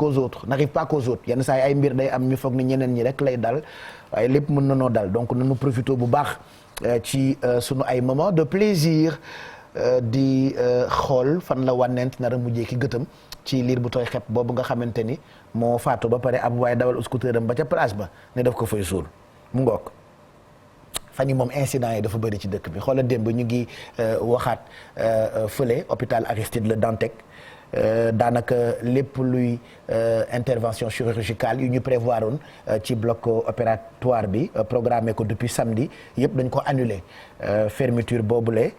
pas qu'aux autres yenn saa yi ay mbir day am ñu foog ni ñeneen ñi rek lay dal waaye lépp mën na noo dal donc nañu profité bu baax ci sunu ay moment de plaisir di xool fan la wànnent nar a mujjee ki gëtam ci liir bu tooy xepp boobu nga xamante ni moo faatu ba pare ab waaye dawal scooter am ba ca plage ba ne daf ko fay suul mu ngoog fan yi moom incident yi dafa bëri ci dëkk bi xoolal démb ñu ngi waxaat fële hôpital Aristide Le Dantec daanaka lépp luy intervention chirurgicale yu ñu prévoir woon ci bloc opératoire bi programmé ko depuis samedi yëpp dañ ko annulé fermeture boobule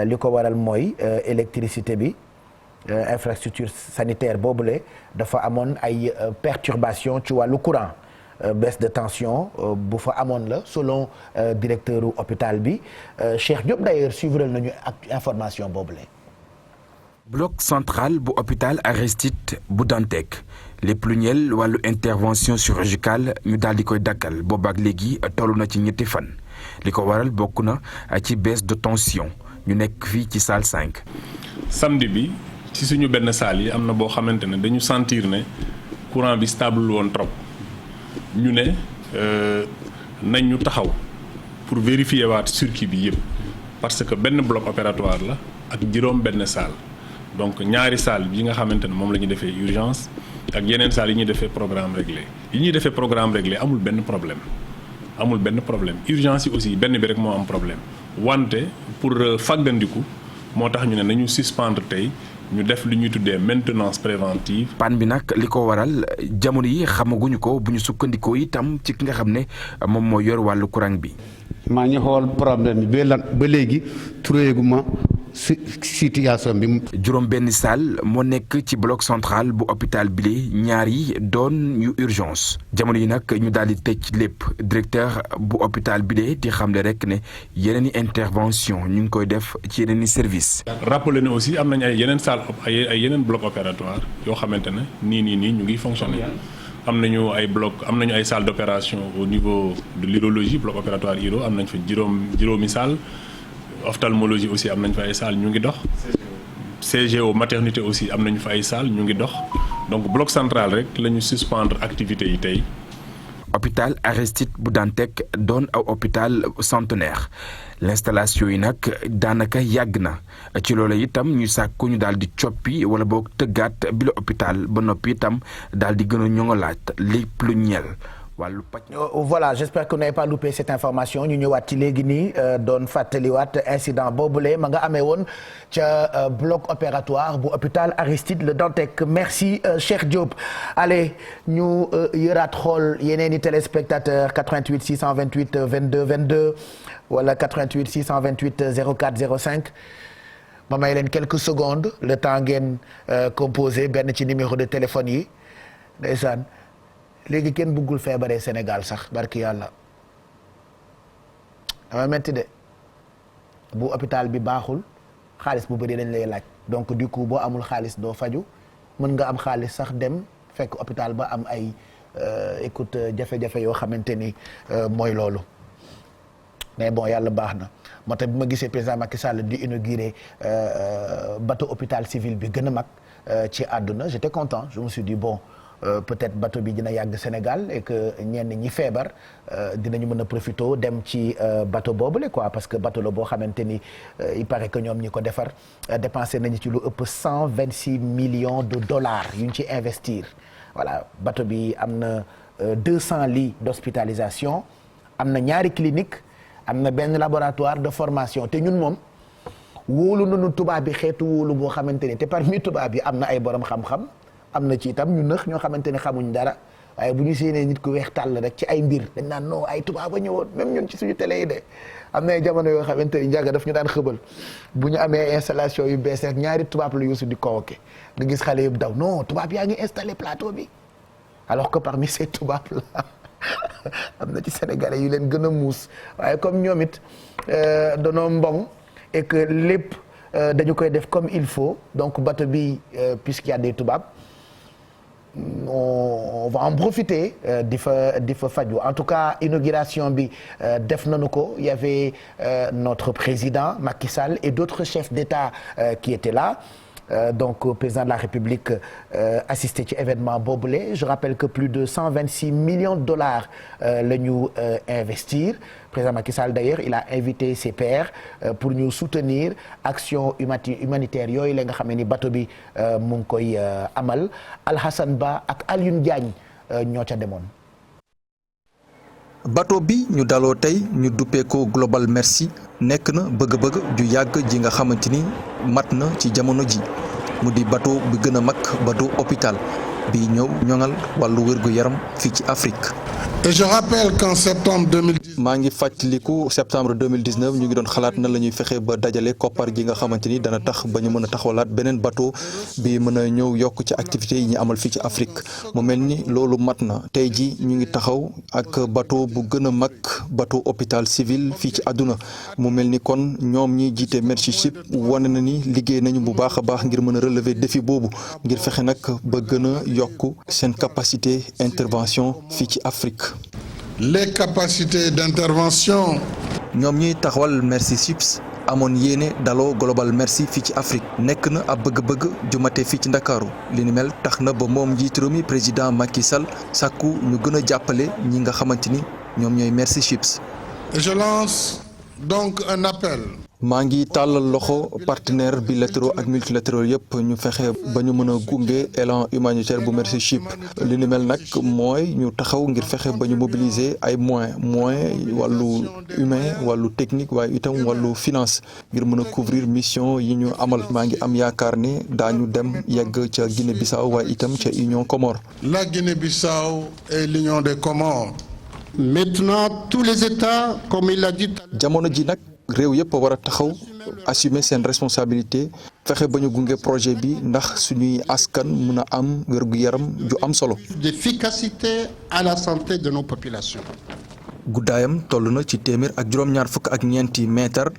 li ko waral mooy électricité bi infrastructure sanitaire boobule dafa amoon ay perturbation ci wàllu courant baisse de tension bu fa amoon la selon directeur hôpital bi Cheikh Diop d'ailleurs suivre nañu ak information boobule. bloc central bu hôpital Aristide bu Dantec lépp lu ñeel wàllu intervention chirurgicale ñu daal di koy dakkal boobaak léegi toll na ci ñetti fan li ko waral bokk na ci baisse de tension ñu nekk fii ci salle 5. samedi bi ci suñu benn salle yi am na boo xamante ne dañu sentir ne courant bi stable woon trop ñu ne nañ ñu taxaw pour vérifier waat circuit bi yëpp parce que benn bloc opératoire la ak juróom benn salle. donc ñaari salle yi nga xamante ne moom la ñuy defee urgence ak yeneen salle yi ñuy defee programme réglé yi ñuy defee programme réglé amul benn problème urgence yi aussi benn bi rek moo am problème wante pour fàggandiku moo tax ñu ne nañu suspendre tey ñu def li ñuy tuddee maintenance préventive. panne bi nag li ko waral jamono yi xamaguñu ko bu ñu sukkandikoo itam ci ki nga xam ne moom moo yor wàllu courant bi. maa ngi xool problème bi ba léegi tureeguma situation bi. juróom benn salle moo nekk ci bloc central bu hôpital bile ñaar yi doon yu urgence jamono yi nag ñu daal di tëj lépp directeur bu hôpital bile di xamle rek ne yeneen i intervention ñu ngi koy def ci yeneen i service rappelé ne aussi am nañu ay yeneen salle ay yeneen bloc opératoire yoo xamante ne nii ñu ngi fonctionner am nañu ay salle d'opération au niveau de l'urologie bloc opératoire uro am nañ fa juróomi salle. ophtalmologie aussi am nañ fa ay salle ñu ngi dox CGO maternité aussi am nañu fa ay salle ñu ngi dox donc bloc central rek la ñu suspendre activité yi tey. hôpital Aristide bu Dantec doon aw hôpital centenaire l'installation yi nag daanaka yàgg na ci loolu itam ñu sàkku ñu daal di coppi wala boog tëggaat bi la hôpital ba noppi itam daal di gën a ñoŋalaat lépp lu ñeel wàllu paj. Voilà, j'espère que vous n'avez pas loupé cette information ñu ñëwaat ci léegi nii doon fàttaliwaat incident boobule ma nga amee woon ca bloc opératoire bu hôpital Aristide Le Dantec. Merci Cheikh Diop. Allez ñu yëraat xool yeneen i téléspectateurs 88 628 22 22 wala 88 628 04 05 ma may leen quelques secondes le temps ngeen composé benn ci numéro de téléphone yi ndeysaan. léegi kenn bëggul feebaree Sénégal sax barki yàlla dama metti de bu hôpital bi baaxul xaalis bu bëri dañ lay laaj donc du coup boo amul xaalis doo faju mën nga am xaalis sax dem fekk hôpital ba am ay écoute jafe-jafe yoo xamante ni mooy loolu mais bon yàlla baax na moo tax bi ma gisee président Macky Sall di inauguré bateau hôpital civil bi gën a mag ci àdduna j'étais content je me suis dit bon peut-être bateau bi dina yàgg Sénégal et que ñenn ñi feebar dinañu mën a profité dem ci bateau boobule quoi parce que bateau la boo xamante ni il paraît que ñoom ñi ko defar dépensé nañu ci lu ëpp 126 millions de dollars yu ñu ci investir voilà bateau bi am na 200 lits d'hospitalisation am na ñaari clinique am na benn laboratoire de formation te ñun moom wóolu nañu tubaab bi xeetu wóolu boo xamante ni te parmi tubaab yi am na ay borom xam-xam. am na ci itam ñu nëx ñoo xamante ne xamuñ dara waaye bu ñu séenee nit ku weex tàll rek ci ay mbir dañ naan non ay tubaab a ñëwoon même ñun ci suñu télé yi de am na ay jamono yoo xamante ni njàgga daf ñu daan xëbal bu ñu amee installation yu bees rek ñaari tubaab la yuusu di convoqué nga gis xale yëpp daw non tubaab yaa ngi installé plateau bi alors que parmi ces tubaab la am na ci sénégalais yu leen gën a muus waaye comme ñoom it danoo mbong et que lépp dañu koy def comme il faut donc bateau bi puisqu'il y a des tubaab on va en profiter di fa faju en tout cas inauguration bi def nañu ko il y avait notre président Macky Sall et d'autres chefs d'État qui étaient là donc président de la République assisté ci événement boobule je rappelle que plus de 126 millions de dollars la ñu investir président Macky Sall d'ailleurs il a invité ses pairs pour ñu soutenir action humanitaire yooyu la nga xam ne ni bateau bi mu ngi koy amal Alhassane Ba ak Alioune Diagne ñoo ca demoon. bateau bi ñu daloo tey ñu duppee ko Global Merci nekk na bëgg-bëgg ju yàgg ji nga xamante ni mat na ci jamono ji mu di bateau bi gën a mag bateau hôpital bi ñëw ñoŋal wàllu wér-gu-yaram fii ci Afrique. Et je rappelle qu'en septembre 2019. maa ngi fàttaliku septembre 2019 ñu ngi doon xalaat na la ñuy fexe ba dajale koppar gi nga xamante ni dana tax ba ñu mën a taxawalaat beneen bateau bi mën a ñëw yokk ci activités yi ñu amal fii ci Afrique mu mel ni loolu mat na tey ji ñu ngi taxaw ak bateau bu gën a mag bateau hôpital civil fii ci àdduna mu mel ni kon ñoom ñi jiite Merci Ship wane na ni liggéey nañu bu baax a baax ngir mën a relever défi boobu ngir fexe nag ba gën a yokk seen capacité intervention fii ci Afrique. Les capacités d'intervention. ñoom ñuy taxawal Merci Ships amoon yéene daloo Global Merci fii ci Afrique nekk na ab bëgg-bëgg jumate fii ci Ndakaaru li ni mel tax na ba moom njiitu réew mi président Macky Sall sàkku ñu gën a jàppale ñi nga xamante ni ñoom ñooy Merci Ships. Et je lance donc un appel. maa ngi tàllal loxo partenaires bilatéraux ak multilatéraux yëpp ñu fexe ba ñu mën a gunge élan humanitaire bu Merci Ship li ni mel nag mooy ñu taxaw ngir fexe ba ñu mobiliser ay moyens wàllu humain wàllu technique waaye itam wàllu finance ngir mën a couvrir mission yi ñu amal maa ngi am yaakaar ne daañu dem yegg ca Guinée-Bissau waaye itam ca Union Comores. La Guinée-Bissau et l'Union des Comores. Maintenant tous les États comme il l'a dit. jamono ji nag. réew yëpp war a taxaw assumer seen responsabilité fexe ba ñu gunge projet bi ndax suñuy askan mun a am wér-gu-yaram ju am solo. D'efficacité à la santé de nos populations. guddaayam toll na ci téeméer ak juróom-ñaar fukk ak ñeenti mètre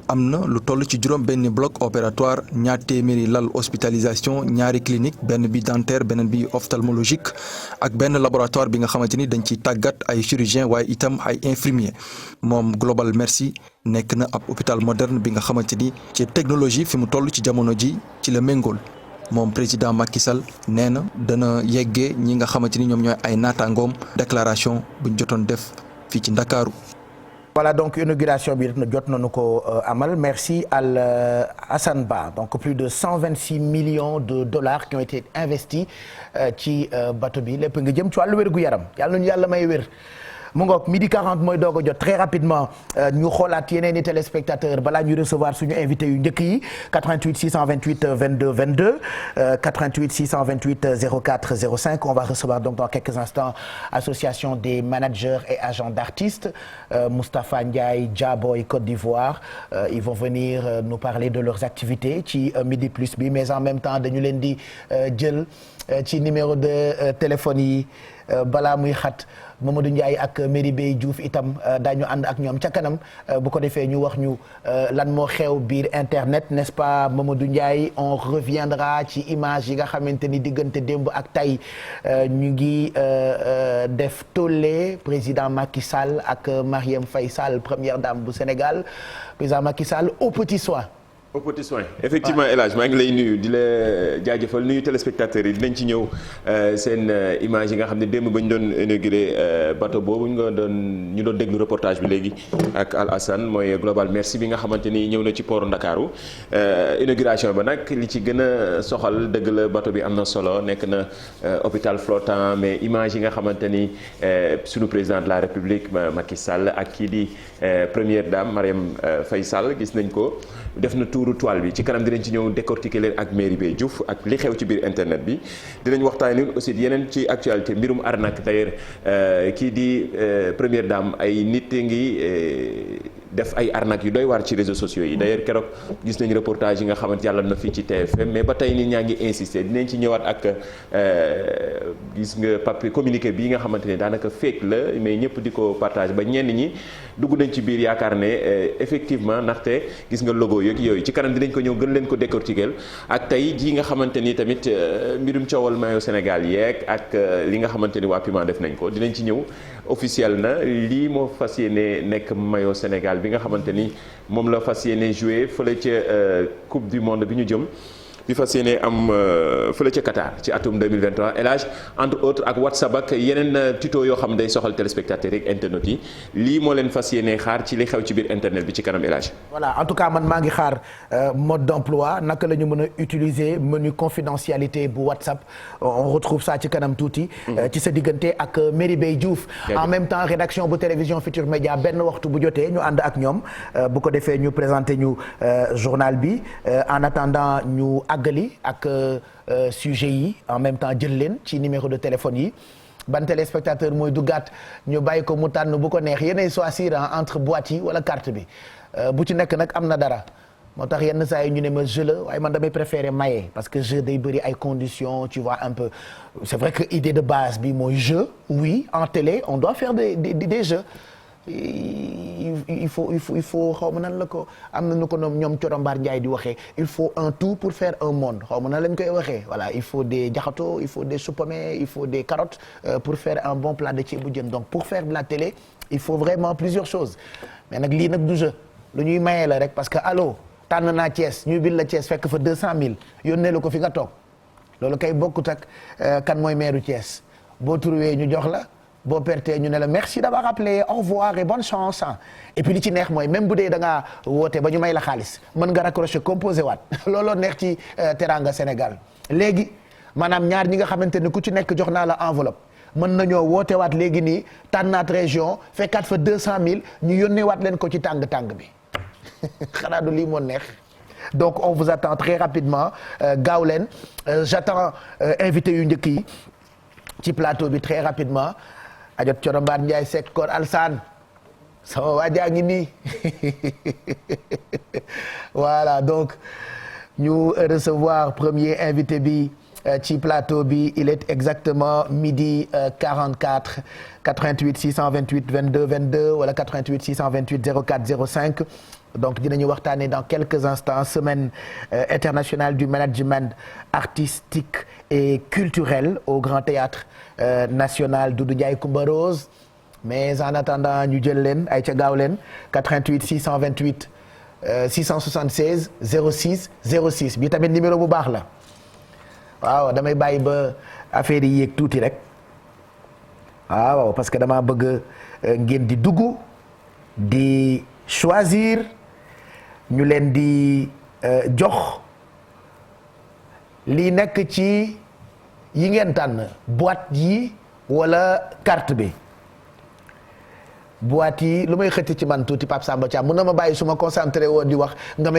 am na lu toll ci juróom benn bloc opératoire ñaar téeméeri lal hospitalisation ñaari clinique benn bi dentaire beneen bi ophtalmologique ak benn laboratoire bi nga xamante ni dañ ciy tàggat ay chirurgien waaye itam ay infirmier moom Global Merci nekk na ab hôpital moderne bi nga xamante ni ci technologie fi mu toll ci jamono ji ci la méngool. moom président Macky Sall nee na dana yeggee ñi nga xamante ni ñoom ñooy ay naataangoom déclaration buñ jotoon def fii ci Ndakaaru. Voilà donc inauguration bi jot nañu ko amal merci Assane Ba donc plus de 126 millions de dollars qui ont été investis ci bateau bi lépp nga jëm ci wàllu wér gu yaram yàlla nañu yàlla may wér. mu ngoog midi 40 mooy doog a jot très rapidement ñu xoolaat yeneen i téléspectateurs balaa ñu recevoir suñu invité yu njëkk yi 88 628 22 22 88 628 04 05 on va recevoir donc dans quelques instants association des managers et agents d'artistes Moustapha Ndiaye Diaboy Côte d'Ivoire ils vont venir nous parler de leurs activités ci midi plus bi mais en même temps dañu leen di jël ci numéro de téléphone yi balaa muy xat Mamadou Ndiaye ak Merry Beye Diouf itam daañu ànd ak ñoom ca kanam bu ko defee ñu wax ñu lan moo xew biir internet n'est-ce pas Mamadou Ndiaye on reviendra ci image yi nga xamante ni diggante démb ak tey ñu ngi def tollé président Macky Sall ak Marième Faye Sall première dame bu Sénégal président Macky Sall au petit soin. au petit soin effectivement El Hadj maa ngi lay nuyu di la jaajëfal nuyu téléspectateurs yi dinañ ci ñëw seen image yi nga xam ne démb ba ñu doon inauguré bateau boobu ñu doon déglu reportage bi léegi ak Al Hassan mooy Global Merci bi nga xamante ni ñëw na ci port Ndakaaru inauguration ba nag li ci gën a soxal dëgg la bateau bi am na solo nekk na hôpital flottant mais image yi nga xamante ni sunu président de la République Macky Sall ak kii di première dame Marième Faye Sall gis nañ ko def na tuuru toile bi ci kanam dinañ ci ñëw décortiquer leen ak Merry Beye Diouf ak li xew ci biir internet bi dinañ waxtaanee aussi yeneen ci actualité mbirum arnaque d'ailleurs kii di première dame ay nit ngi def ay arnaque yu doy waar ci réseaux sociaux yi d'ailleurs keroog gis nañ reportage yi nga xamante yàlla na fii ci TFM mais ba tey nit ñaa ngi insister dinañ ci ñëwaat ak gis nga papier communiqué bii nga xamante ne daanaka fake la mais ñëpp di ko partage ba ñenn ñi dugg nañ ci biir yaakaar ne effectivement ndaxte gis nga logo yeeg yooyu ci kanam dinañ ko ñëw gën leen ko décortiquer ak tey jii nga xamante ni tamit mbirum coowal maillot Sénégal yeeg ak li nga xamante ni waa Puma def nañ ko dinañ ci ñëw officiel na lii moo fas yéene nekk maillot Sénégal bi nga xamante ni moom la fas yéene joué fële ca coupe du monde bi ñu jëm bi fas yéene am fële ca Qatar ci atum 2023 El Hadj entre autres ak WhatsApp ak yeneen tuto yoo xam day soxal téléspectateurs yi internet yi lii moo leen fas yéene xaar ci li xew ci biir internet bi ci kanam El Hadj. voilà en tout cas man maa ngi xaar mode d'emploi naka la ñu mën a utiliser menu confidentialité bu WhatsApp on retrouve ça ci kanam tuuti. ci sa diggante ak Merry Beye Diouf. en même temps rédaction bu télévision Futur Média benn waxtu bu jotee ñu ànd ak ñoom bu ko defee ñu présenter ñu journal bi en attendant ñu àggali ak sujet yi en même temps jël leen ci numéro de téléphone yi ban téléspectateur mooy duggaat ñu bàyyi ko mu tànn bu ko neex yéenay choisir entre boîte yi wala carte bi bu ci nekk nag am na dara moo tax yenn saa yi ñu ne ma jeu la waaye man damay préférer maye parce que jeu day bëri ay conditions tu vois un peu c'est vrai que idée de base bi mooy jeu oui en télé on doit faire des jeux il faut xaw ma nan la ko am na nu ko ñoom Corombaar Ndiaye di waxee il faut un tout pour faire un monde xaw ma nan lañ koy waxee voilà il faut des jaxato il faut des supame il faut des carottes pour faire un bon plat de ceebu jën donc pour faire de la télé il faut vraiment plusieurs choses mais nag lii nag du jeu lu ñuy mayee la rek parce que allo tànn naa Thiès ñu bil la Thiès fekk fa 200 000 yónnee la ko fi nga toog loolu kay bokkut ak kan mooy maire Thiès boo trouvé ñu jox la. boo pertee ñu ne la merci d'avoir appelé au revoir et bonne chance et puis li ci neex mooy même bu dee da ngaa woote ba ñu may la xaalis mën nga raccrocher composé waat looloo neex ci Teranga Sénégal léegi maanaam ñaar ñi nga xamante ni ku ci nekk jox naa la enveloppe mën nañoo woote waat léegi nii tànnaat région fekkaat fa 200 000 ñu yónnee waat leen ko ci tàng-tàng bi xanaa du lii moo neex donc on vous attend très rapidement gaaw leen j'attends invité yu njëkk yi ci plateau bi très rapidement ajot Corombaar Ndiaye Seck Kor Alsaan sama waajaa ngi nii voilà donc ñu recevoir premier invité bi ci plateau bi il est exactement midi 44 88 628 22 22 wala 88 628 04 05 donc dinañu waxtaanee dans quelques instants semaine internationale du management artistique et culturel au Grand Théâtre national Doudou Ndiaye Coumba Rose mais en attendant ñu jël leen ay ca gaaw leen 88 628 676 06 06 bi tamit numéro bu baax la waaw damay bàyyi ba affaire yi yéeg tuuti rek waaw parce que dama bëgg ngeen di dugg di choisir ñu leen di jox lii nekk ci yi ngeen tànn boîte yi wala carte bi boîte yi lu may xëcc ci man tuuti Pape Samba Thiam mun na ma bàyyi su ma concentré woon di wax nga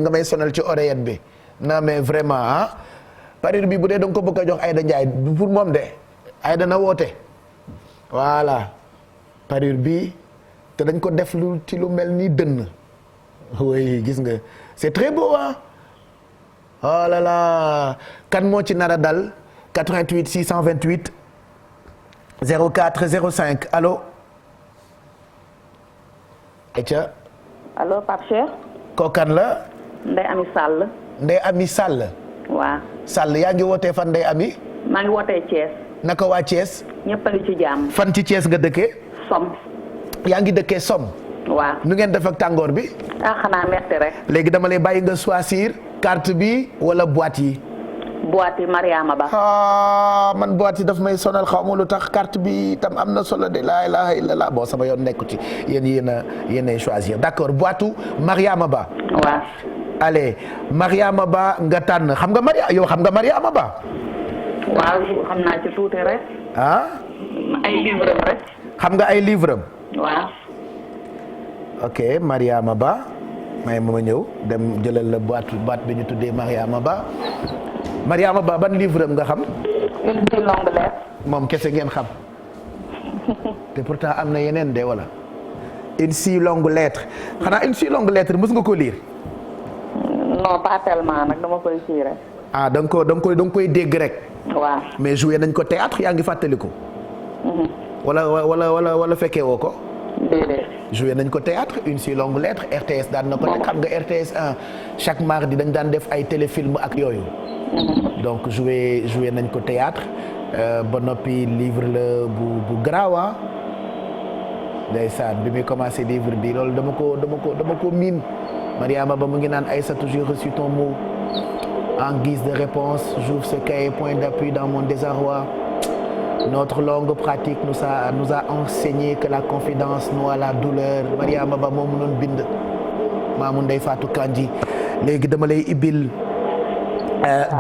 may sonal ci oreillette bi non mais vraiment ah parir bi bu dee da nga ko bëgg a jox Aïda Ndiaye du pour moom de Aïda na woote voilà parir bi te dañ ko def lu ci lu mel ni dënn oui gis nga c'est très beau ah oh là là kan moo ci nar a dal 88 628 04 05 allo. Etia. allo Pape Cheikh. kookan la. Ndeye Ami Sall. Ndeye Ami Sall. waaw. Sall yaa ngi wootee fan Ndeye Ami. maa ngi wootee Thiès. naka waa Thiès. ñëpp a ngi ci jàmm. fan ci Thiès nga dëkkee. Somme. yaa ngi dëkkee Somme. waaw. nu ngeen def ak tàngoor bi. ah xanaa metti rek. léegi dama lay bàyyi nga choisir carte bi wala boîte yi. boîte yi Mariama Ba. man boîte yi daf may sonal xaw ma lu tax carte bi tam am na solo de laa ilaaha illallah bon sama yoon nekku ci yéen a choisir d'accord boîte Mariama Ba. waaw. allez Mariama Ba nga tànn xam nga Mariama Ba. waaw xam naa ci tuuti rek. ah. ay livre am rek. xam nga ay livre am. waaw. ok Mariama Ba may ma ñëw dem jëlal la boîte bi ñu tuddee Mariama Ba. Mariama Ba ban livre am nga xam. une si longue lettre. moom kese ngeen xam te pourtant am na yeneen de wala. une si longue lettre xanaa une si longue lettre mës nga ko lire. non pas tellement nag dama koy sii rek. ah da nga koy dégg rek. waaw. mais joué nañ ko théâtre yaa ngi fàttaliku. wala fekkee woo ko. déedéet. joué nañ ko théâtre une si longue lettre RTS daan na ko teg xam nga RTS 1 chaque mardi dañ daan def ay téléfilm ak yooyu. donc joué nañ ko théâtre ba noppi livre la bu garaawa ndeysaan bi muy commencé livre bi loolu dama ko miin Mariama Ba mu ngi naan Aïssatou j'ai reçu ton mot en guise de réponse j'ouvre ce cahier point d'appui dans mon désarroi notre longue pratique nous a enseigné que la confidence noie la douleur Mariama Ba moo mënoon bind maamu Ndey Fatou Kandji léegi dama lay ibbil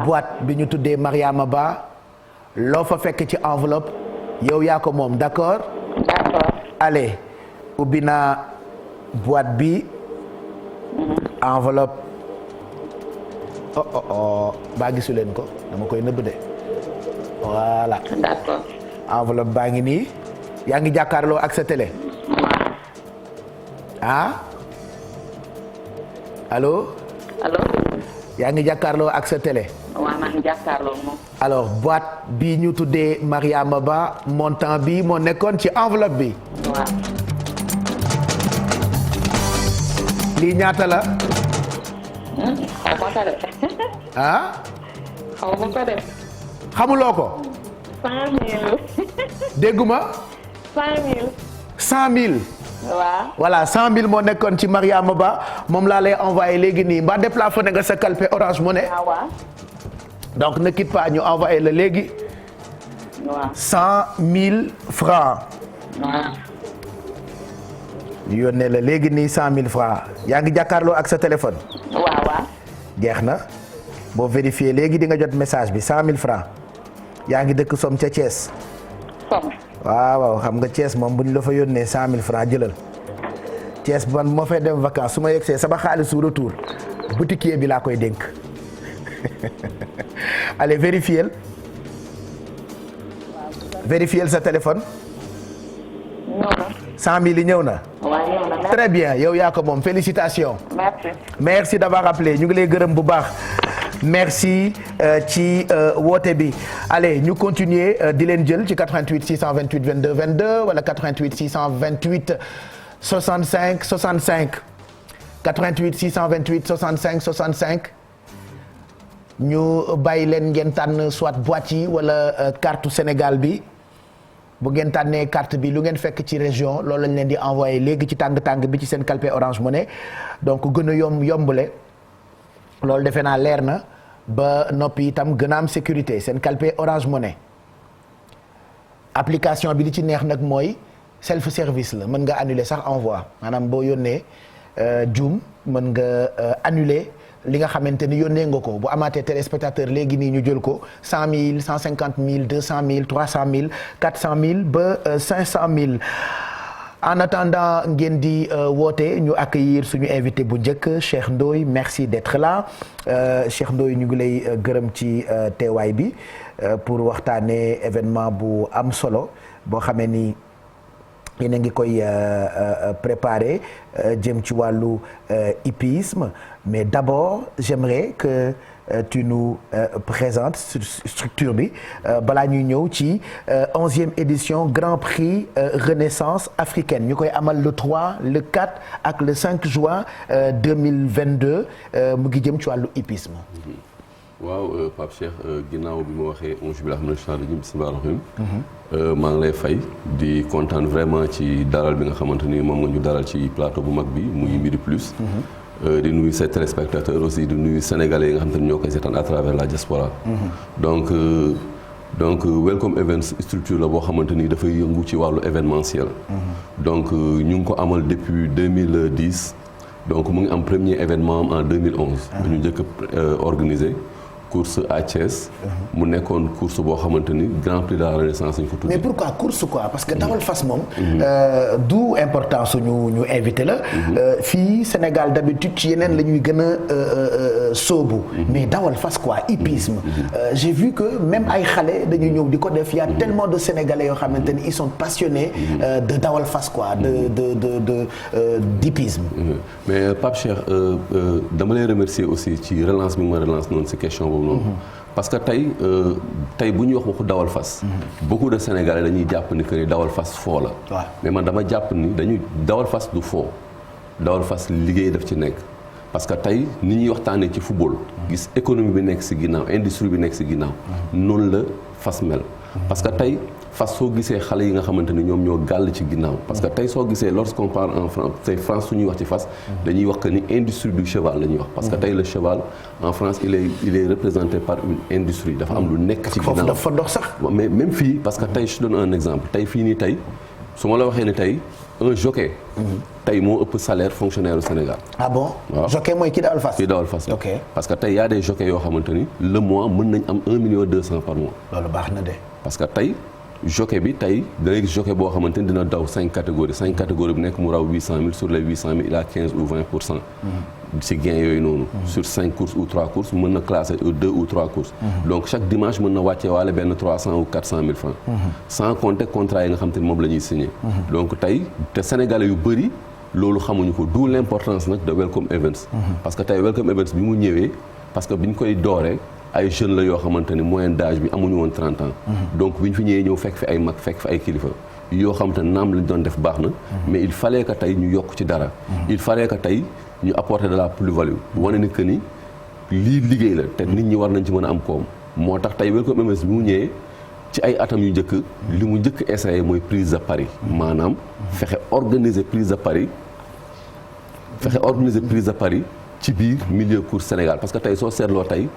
boîte bi ñu tuddee Mariama Ba loo fa fekk ci enveloppe yow yaa ko moom d'accord. d'accord. allez ubbi naa boîte bi enveloppe baa gisu leen ko dama koy nëbb de voilà. d'accord. enveloppe baa ngi nii yaa ngi jàkkaarloo ak sa télé. ah allo. allo. yaa ngi jàkkaarloo ak sa télé. waaw maa ngi jàkkaarloo moom. alors boîte bi ñu tuddee Mariama Ba montant bi moo nekkoon ci enveloppe bi. waaw. lii ñaata la. xaw ma ko def. ah. xaw ma ko def. xamuloo ko. 100 000. dégguma. 100 000. 100 000. waaw. voilà 100 000 moo nekkoon ci Mariama Ba moom laa lay envoyé léegi nii mbaa déplafonné nga sa calpe Orange Money. waaw. donc ne quitte pas ñu envoyé la léegi. waaw. 100 000 francs. waaw. ñu yónnee la léegi nii 100 000 francs yaa ngi jàkkaarloo ak sa téléphone. waaw. jeex na boo vérifié léegi di nga jot message bi 100 000 francs yaa ngi dëkk Somme ca Thiès. Somme. waaw xam nga Thiès moom bu ñu la fa yónnee 100 000 francs jëlal Thiès man moo fay dem vacances su ma yegsee sama xaalisu retour boutiquier bi laa koy dénk allez vérifier sa téléphone. ñëw na. 100 000 yi ñëw na. waaw ñëw na. très bien yow yaa ko moom félicitations. merci d'avoir appelé ñu ngi lay gërëm bu baax. merci ci woote bi allez ñu continuer di leen jël ci 88 628 22 22 wala 88 628 65 65 88 628 65 65 ñu bàyyi leen ngeen tànn soit boîte yi wala carte Sénégal bi bu ngeen tànnee carte bi lu ngeen fekk ci région loolu lañ leen di envoyé léegi ci tàng bi ci seen calpe Orange Money donc gën a yombule loolu defe naa leer na ba noppi itam gën a am sécurité seen calpe Orange Money application bi li ci neex nag mooy self service la mën nga annuler sax envoi maanaam boo yónnee juum mën nga annuler li nga xamante ni yónnee nga ko bu amaatee téléspectateur léegi nii ñu jël ko 100 000 150 000 200 000 300 000 400 000 ba 500 000 en attendant ngeen di woote ñu accueillir suñu invité bu njëkk Cheikh Ndoye merci d'être là Cheikh Ndoye ñu ngi lay gërëm ci teewaay bi pour waxtaanee événement bu am solo boo xamee ni yéen a ngi koy préparer jëm ci wàllu hippisme mais d'abord j'aimerais que tu nous présentes structure bi balaa ñuy ñëw ci 11e édition Grand Prix Renaissance africaine ñu koy amal le 3 le 4 ak le 5 juin 2022 mu ngi jëm ci wàllu hippisme. waaw Pape Cheikh ginnaaw bi ma waxee auzu billaahi mina shaytaani rajiim bismillaahi rahmaani rahiim maa ngi lay fay di kontaan vraiment ci dalal bi nga xamante ni moom nga ñu dalal ci plateau bu mag bi muy Midi Plus. di nuyu ses téléspectateurs aussi di nuyu sénégalais yi nga xamante ni ñoo koy seetaan à travers la diaspora. donc Welcome Events structure la boo xamante ni dafay yëngu ci wàllu événementiel. donc ñu ngi ko amal depuis 2010 donc mu ngi am premier événement am en 2011. ñu njëkk organisé. course à Thiès. mu nekkoon course boo xamante ni Grand Prix de la Renaissance ñu ko tuddee. mais pourquoi course quoi parce que dawal fas moom. d'où importance ñu invité la. fii Sénégal d'habitude ci yeneen la ñuy gën a sóobu. mais dawal fas quoi hippisme. j'ai vu que même ay xale dañuy ñëw di ko def y a tellement de Sénégalais yoo xamante ni ils sont passionnés de dawal fas quoi d'hippisme. mais Pape Cheikh dama lay remercier aussi ci relance bi nga ma relance noonu ci question boobu. parce que tey bu ñuy wax waxu dawal fas. beaucoup de Sénégalais dañuy jàpp ni que ni dawal fas foo la. mais man dama jàpp ni dañuy dawal fas du foo dawal fas liggéey daf ci nekk. parce que tey ni ñuy waxtaanee ci football. gis économie bi nekk ci ginnaaw industrie bi nekk ci ginnaaw. noonu la fas mel. parce que tey fas soo gisee xale yi nga xamante ni ñoom ñoo gàll ci ginnaaw. parce que tey soo gisee lorsqu'on parle en France tey France su ñuy wax ci fas. dañuy wax que ni industrie du cheval la ñuy wax. parce que tey le cheval en France il est représenté par une industrie. dafa am lu nekk ci ginnaaw dafa dox sax. mais même fii parce que tey je donne un exemple tey fii nii tey su ma la waxee ni tey un jockey. tey moo ëpp salaire fonctionnaire au Sénégal. ah bon waaw jockey mooy kii dawal fas. kii dawal fas ok parce que tey y a des jockeys yoo xamante ni le mois mën nañ am 1 million 200 par mois. loolu baax na de. parce que tey jockey bi tey da ngay gis jockey boo xamante ni dina daw 5 catégories bu nekk mu raw 800 000 sur les 800 000 il a 15 ou 20%. ci gain yooyu noonu. sur 5 courses ou 3 courses mën na classer 2 ou 3 courses. donc chaque dimanche mën na wàccee waale benn 300 ou 400 000 francs. sans compter contrat yi nga xam te ni moom la ñuy signé. donc tey te sénégalais yu bëri loolu xamuñu ko d'où l'importance nag de Welcome Events. parce que tey Welcome Events bi mu ñëwee parce que bi ñu koy dooree ay jeunes la yoo xamante ni moyenne d'âge bi amuñu woon 30 ans. donc bi ñu fi ñëwee ñëw fekk fi ay mag fekk fi ay kilifa. yoo xamante ne naam lañ doon def baax na. mais il fallait que tey ñu yokk ci dara. il fallait que tey ñu apporter de la plus-value. wane ni que ni lii liggéey la te nit ñi war nañ ci mën a am koom. moo tax tey Welcome Events bi mu ñëwee ci ay atam yu njëkk li mu njëkk essayé mooy prise de Paris. maanaam fexe organiser prise de Paris. ci biir milieu course Sénégal parce que tey soo seetloo tey.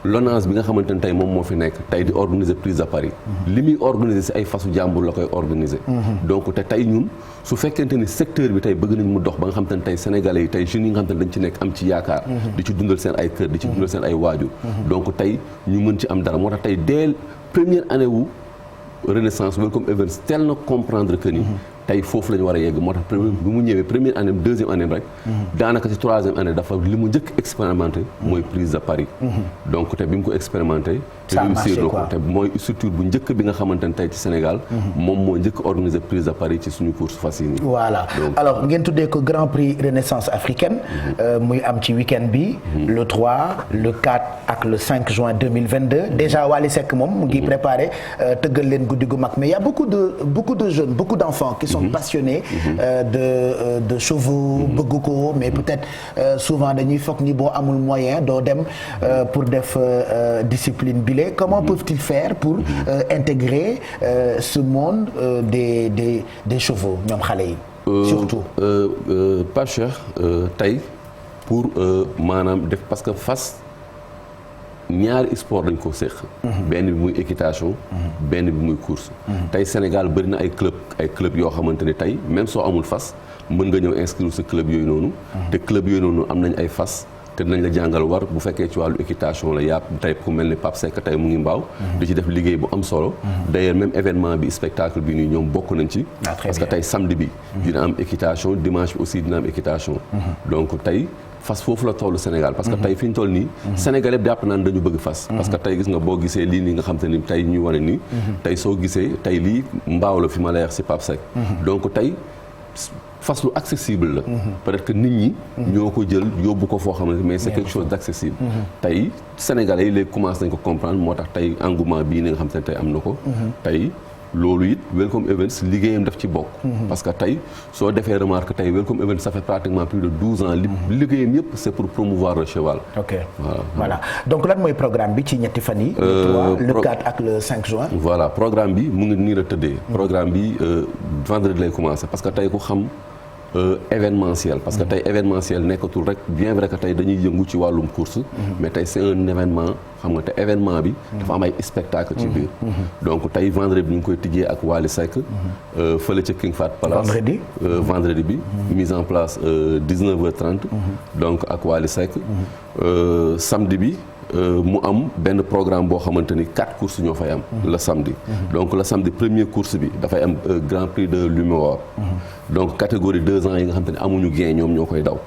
LONASE bi nga xamante ne tey moom moo fi nekk tey di organiser prise de Paris. li muy organiser ci ay fasu jàmbur la koy organiser. donc te tey ñun su fekkente ni secteur bi tey bëgg nañ mu dox ba nga xamante ne tey sénégalais yi tey jeunes yi nga xamante ne dañ ci nekk am ci yaakaar. di ci dundal seen ay kër di ci dundal seen ay waajur. donc tey ñu mën ci am dara moo tax tey dès première année wu Renaissance Welcome Events teel na comprendre que ni. tey foofu la ñu war a yegg moo tax bi mu ñëwee première année deuxième année rek. daanaka ci troisième année dafa li mu njëkk expérimenté mooy prise de Paris. donc te bi mu ko expérimenté. te réussir na ko te mooy structure bu njëkk bi nga xamante ne tey ci Sénégal. moom moo njëkk organiser prise de Paris ci suñu course fas yi nii. voilà alors ngeen tuddee ko Grand Prix Renaissance africaine. muy am ci week-end bi. le 3 le 4 ak le 5 juin 2022 déjà Wally Seck moom mu ngi préparé tëggal leen guddi gu mag mais y a beaucoup de jeunes beaucoup d'enfants qui sont passionnés de chevaux bëgg ko mais peut-être souvent dañuy foog ni boo amul moyen doo dem pour def discipline bile comment peuvent-ils faire pour intégrer ce monde des chevaux ñoom xale yi surtout Pape Cheikh tey pour maanaam def parce que fas ñaari sport dañ ko séq. benn bi muy équitation. benn bi muy course. tey Sénégal bëri na ay club yoo xamante ne tey même soo amul fas mën nga ñëw inscrire sa club yooyu noonu. te club yooyu noonu am nañ ay fas. te dinañ la jàngal war bu fekkee ci wàllu équitation la yaa tey ku mel ni Pape Seck tey mu ngi mbaaw di ci def liggéey bu am solo d'ailleurs même événement bi spectacle bi nii ñoom bokk nañ ci parce que tey samedi bi dina am équitation dimanche bi aussi dina am équitation donc tey fas foofu la tollu Sénégal parce que tey fi ñu toll nii Sénégal yëpp jàpp naan dañu bëgg fas parce que tey gis nga boo gisee lii nii nga xam te ni tey ñuy wane nii tey soo gisee tey lii mbaaw la fi ma la wax si Pape Seck donc tey fas lu accessible la peut-être que nit ñi ñoo ko jël yóbbu ko foo xamante mais c'est quelque chose d'accessible tey Sénégalais yi léegi commencé nañ ko comprendre moo tax tey engouement bii ni nga xam te ne tey am na ko tey loolu it Welcome Events liggéeyam daf ci bokk parce que tey soo defee remarque tey Welcome Events ça fait pratiquement plus de 12 ans liggéeyam yëpp c'est pour promouvoir le cheval voilà donc lan mooy programme bi ci ñetti fan yi le 4 ak le 5 juin voilà programme bi mu ngi nii la tëddee programme bi vendredi lay commencer parce que tey ku xam événementiel parce que tey événementiel nekkatul rek bien vrai que tey dañuy yëngu ci wàllum course mais tey c'est un événement xam nga te événement bi dafa am ay spectacle ci biir donc tey vendredi bi ñu ngi koy tijjee ak Wally Seck fële ca King Fahd Palace vendredi bi mise en place 19h30 donc ak Wally Seck samedi bi mu am benn programme boo xamante ni 4 courses ñoo fay am le samedi donc le samedi première course bi dafay am Grand Prix de l'Humour donc catégorie 2 ans yi nga xamante ni amuñu gain ñoom ñoo koy daw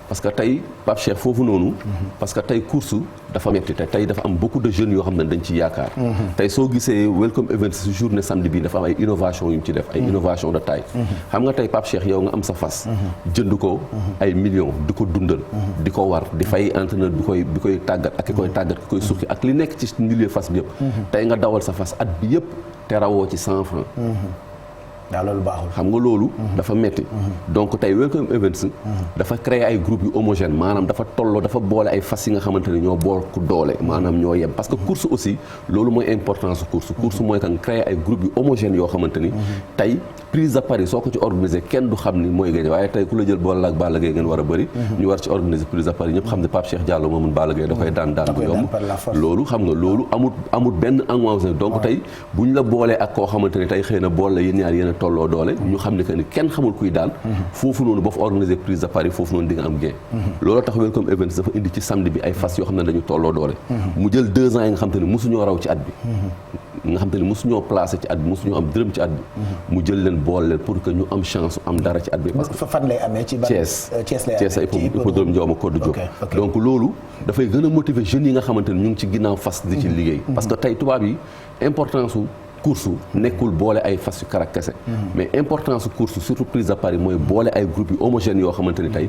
parce que tey Pape Cheikh foofu noonu parce que tey course dafa metti te tey dafa am beaucoup de jeunes yoo xam ne dañ ci yaakaar tey soo gisee Welcome Events si journée samedi bi dafa am ay innovation yu mu ci def ay innovation de taille xam nga tey Pape Cheikh yow nga am sa fas jënd ko ay millions di ko dundal di ko war di fay entraîneur bi koy tàggat ak ki koy tàggat ki koy suqi ak li nekk ci milieu fas bi yëpp tey nga dawal sa fas at bi yëpp te rawoo ci 100 francs waaw loolu baaxul xam nga loolu dafa metti donc tey Welcome Events dafa créer ay groupes yu homogène maanaam dafa tolloo dafa boole ay fas yi nga xamante ne ñoo bokk doole maanaam ñoo yem parce que course aussi loolu mooy importance course mooy kan créer ay groupes yu homogène yoo xamante ni tey prise à Paris soo ko ci organiser kenn du xam ni mooy gagné waaye tey ku la jël boole ak Balla Gaye ngeen war a bëri ñu war ci organiser prise à Paris ñëpp xam ne Pape Cheikh Diallo moo mën Balla Gaye da koy daan bu yomb loolu xam nga loolu amul benn engouement donc tey bu ñu la boolee ak koo xamante ne tey xëy na boole la yéen ñaar yéen a tolloo doole ñu xam ne que ni kenn xamul kuy daan foofu noonu ba fa organiser prise à Paris foofu noonu di nga am gain loolu tax Welcome Events dafa indi ci samedi bi ay fas yoo xam ne dañu tolloo doole mu jël 2 ans yi nga xam te ne mosuñoo raw ci at bi nga xam te ne mosuñoo placé ci at bi mosuñoo am dërëm ci at bi mu jël leen boole leen pour que ñu am chance am dara ci at bi parce que fan lay amee ci Thiès hippodrome Ndiaw Macodou Diop donc loolu dafay gën a motiver jeunes yi nga xamante ne ñu ngi ci ginnaaw fas di ci liggéey parce que tey tubaab yi importance course nekkul boole ay fas yu karak kese mais importance course surtout prise à Paris mooy boole ay groupes yu homogènes yoo xamante ni tey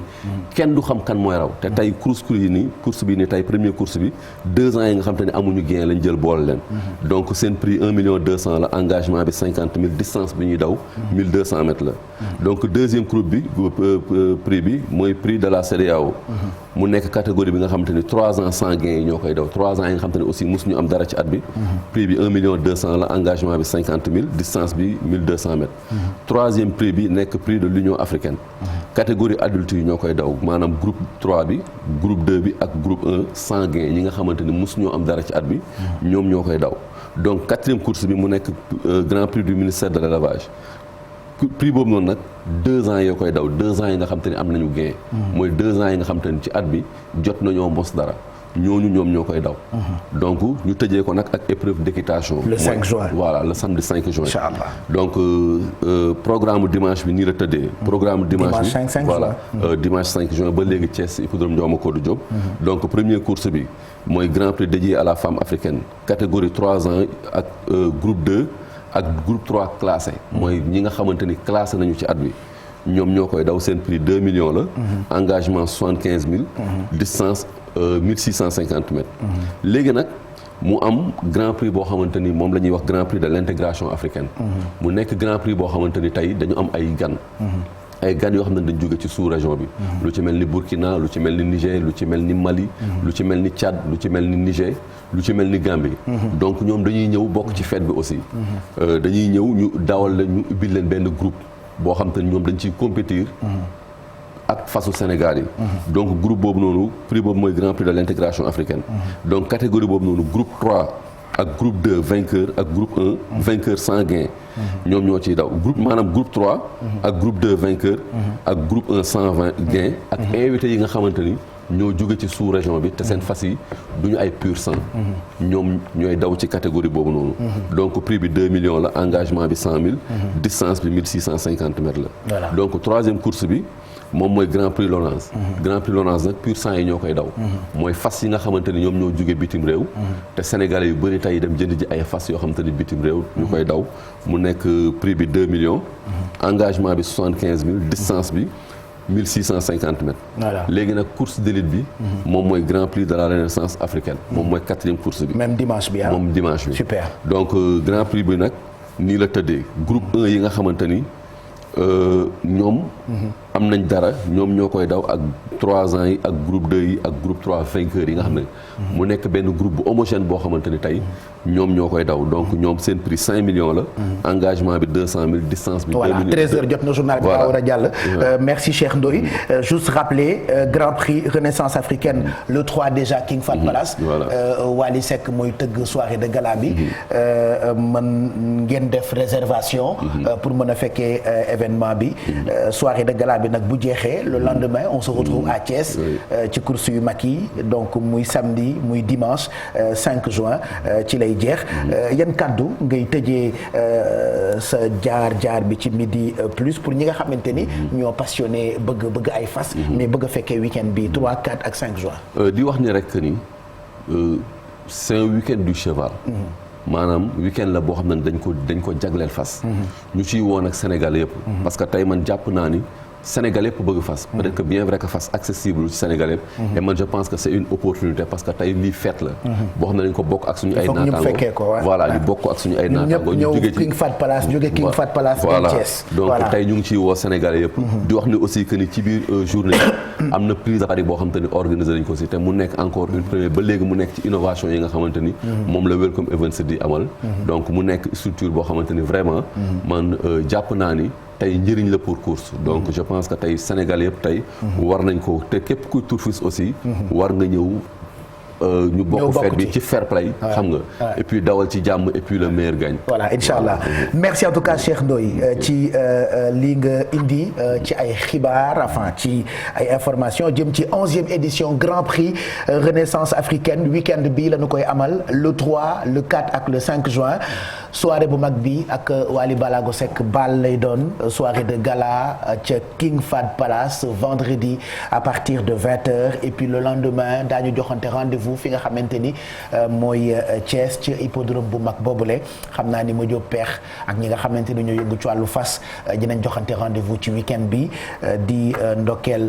kenn du xam kan mooy raw te tey course bi ni tey première course bi 2 ans yi nga xamante ne amuñu gain lañ jël boole leen donc seen prix 1 200 000 la engagement bi 50 000 distance bi ñuy daw 1200 mètres la donc deuxième groupe bi prix bi mooy prix de la CEDEAO mu nekk catégorie bi nga xamante ni 3 ans sans gain yi ñoo koy daw 3 ans yi nga xamante ne aussi mosuñu am dara ci at bi prix bi 1 200 000 la engagement bi 50 000 distance bi 1200 mètres troisième prix bi nekk prix de l'Union africaine catégorie adulte yi ñoo koy daw maanaam groupe 3 bi groupe 2 bi ak groupe 1 sans gain ñi nga xamante ni mosuñoo am dara ci at bi ñoom ñoo koy daw donc quatrième course bi mu nekk grand prix du ministère de l'élevage prix boobu noonu nag 2 ans yoo koy daw 2 ans yi nga xam te ne am nañu gain mooy 2 ans yi nga xam te ne ci at bi jot nañoo mos dara ñooñu ñoom ñoo koy daw donc ñu tëjee ko nag ak épreuve d'équitation le 5 juin voilà le samedi 5 juin Inch'Allah donc programme dimanche bi nii la tëddee programme dimanche bi voilà dimanche 5 juin ba léegi Thiès hippodrome Ndiaw Macodou Diop donc première course bi mooy grand prix dédié à la femme africaine catégorie 3 ans ak groupe 2 ak groupe 3 classé mooy ñi nga xamante ni classé nañu ci at bi ñoom ñoo koy daw seen prix 2 millions la engagement 75 000 distance 1650 mètres léegi nag mu am grand prix boo xamante ni moom la ñuy wax grand prix de l'intégration africaine mu nekk grand prix boo xamante ni tey dañu am ay gan yoo xam ne dañ jóge ci sous région bi lu ci mel ni Burkina lu ci mel ni Niger lu ci mel ni Mali lu ci mel ni Tchad lu ci mel ni Niger lu ci mel ni Gambie donc ñoom dañuy ñëw bokk ci fête bi aussi dañuy ñëw ñu dawal la ñu ubbil leen benn groupe boo xam te ni ñoom dañ ciy compétir ak fasu Sénégal yi. donc groupe boobu noonu prix boobu mooy grand prix de l'intégration africaine. donc catégorie boobu noonu groupe 3 ak groupe 2 vainqueur ak groupe 1 vainqueur sans gain. ñoom ñoo ciy daw maanaam groupe 3. ak groupe 2 vainqueur. ak groupe 1 sans gain. ak invité yi nga xamante ni ñoo jóge ci sous région bi te seen fas yi du ñu ay pur sang. ñoom ñooy daw ci catégorie boobu noonu. donc prix bi 2 millions la engagement bi 100 000. distance bi 1650 mètres la. Voilà. donc troisième course bi. moom mooy grand prix Lonase. grand prix Lonase nag pur sang yi ñoo koy daw. mooy fas yi nga xamante ni ñoom ñoo jóge bitim réew. te sénégalais yu bëri tey dem jënd ji ay fas yoo xamante ni bitim réew ñu koy daw mu nekk prix bi 2 millions. engagement bi 75 000 distance bi 1650 mètres. Voilà. léegi nag course d'élite bi. moom mooy grand prix de la renaissance africaine. moom mooy 4e course bi. même dimanche bi moom dimanche bi. super donc grand prix bi nag nii la tëddee groupe 1 yi nga xamante ni ñoom. am nañ dara ñoom ñoo koy daw ak 3 ans yi ak groupe 2 yi ak groupe 3 vainqueurs yi nga xam ne. mu nekk benn groupe bu homogène boo xamante ni tey ñoom ñoo koy daw donc ñoom seen prix 5 millions la. engagement bi 200 000 distance bi. 2 millions voilà 13h jot na journal bi daa war a jàll. merci Cheikh Ndoye juste rappeler grand prix renaissance africaine le 3 déjà King Fahd Palace. Wally Seck mooy tëgg soirée de gala bi. mën ngeen def réservation. pour mën a fekkee événement bi. soirée de gala bi nag bu jeexee le lendemain on se retrouve à Thiès ci course yu mag yi donc muy samedi muy dimanche 5 juin ci lay jeex yan kàddu ngay tëjee sa jaar bi ci Midi Plus pour ñi nga xamante ni ñoo passionné bëgg ay fas mais bëgg a fekkee week-end bi 3 4 ak 5 juin di wax ni rek ni c'est un week-end du cheval maanaam week-end la boo xam ne dañ ko jagleel fas ñu ciy woon ak Sénégal yëpp parce que tey man jàpp naa ni Sénégal yëpp bëgg fas peut-être que bien vrai que fas accessible ci Sénégal yëpp et man je pense que c'est une opportunité parce que tey lii fête la boo xam ne dañ ko bokk ak suñu ay naataango voilà ñu bokk ak suñu ay naataango ñu jóge ci King Fahd Palace jóge King Fahd Palace voilà Thiès donc tey ñu ngi ciy woo Sénégal yëpp di wax ni aussi que ni ci biir journée am na prise à Paris boo xamante ni organisé nañ ko si te mu nekk encore une première ba léegi mu nekk ci innovation yi nga xamante ni moom la Welcome Events di amal donc mu nekk structure boo xamante ni vraiment man jàpp naa ni tey njëriñ la pour course donc je pense que tey Sénégal yëpp tey war nañ ko te képp kuy turfiste aussi war nga ñëw ñu bokk fête bi ci fair play xam nga et puis dawal ci jàmm et puis le meilleur gagne voilà inchallah merci en tout cas Cheikh Ndoye ci lii nga indi ci ay xibaar enfin ci ay information jëm ci 11e édition Grand Prix Renaissance africaine week-end bi la ñu koy amal le 3 le 4 ak le 5 juin soirée bu mag bi ak Wally Ballago Seck bal lay doon soirée de gala ca King Fahd Palace vendredi à partir de 20h et puis le lendemain daañu joxante rendez-vous fi nga xamante ni mooy Thiès ci hippodrome bu mag boobule xam naa ni ma jóg peex ak ñi nga xamante ni ñoo yëngu ci wàllu fas dinañ joxante rendez-vous ci week-end bi di ndokkeel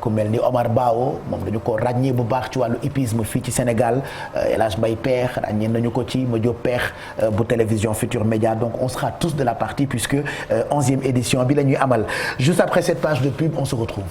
ku mel ni Omar Bao moom dañu ko ràññee bu baax ci wàllu hippisme fii ci Sénégal El Hadj Mbaye peex ràññee nañu ko ci ma jóg peex bu télévision Futur Média donc on sera tous de la partie puisque 11e édition bi la ñuy amal juste après cette page de pub on se retrouve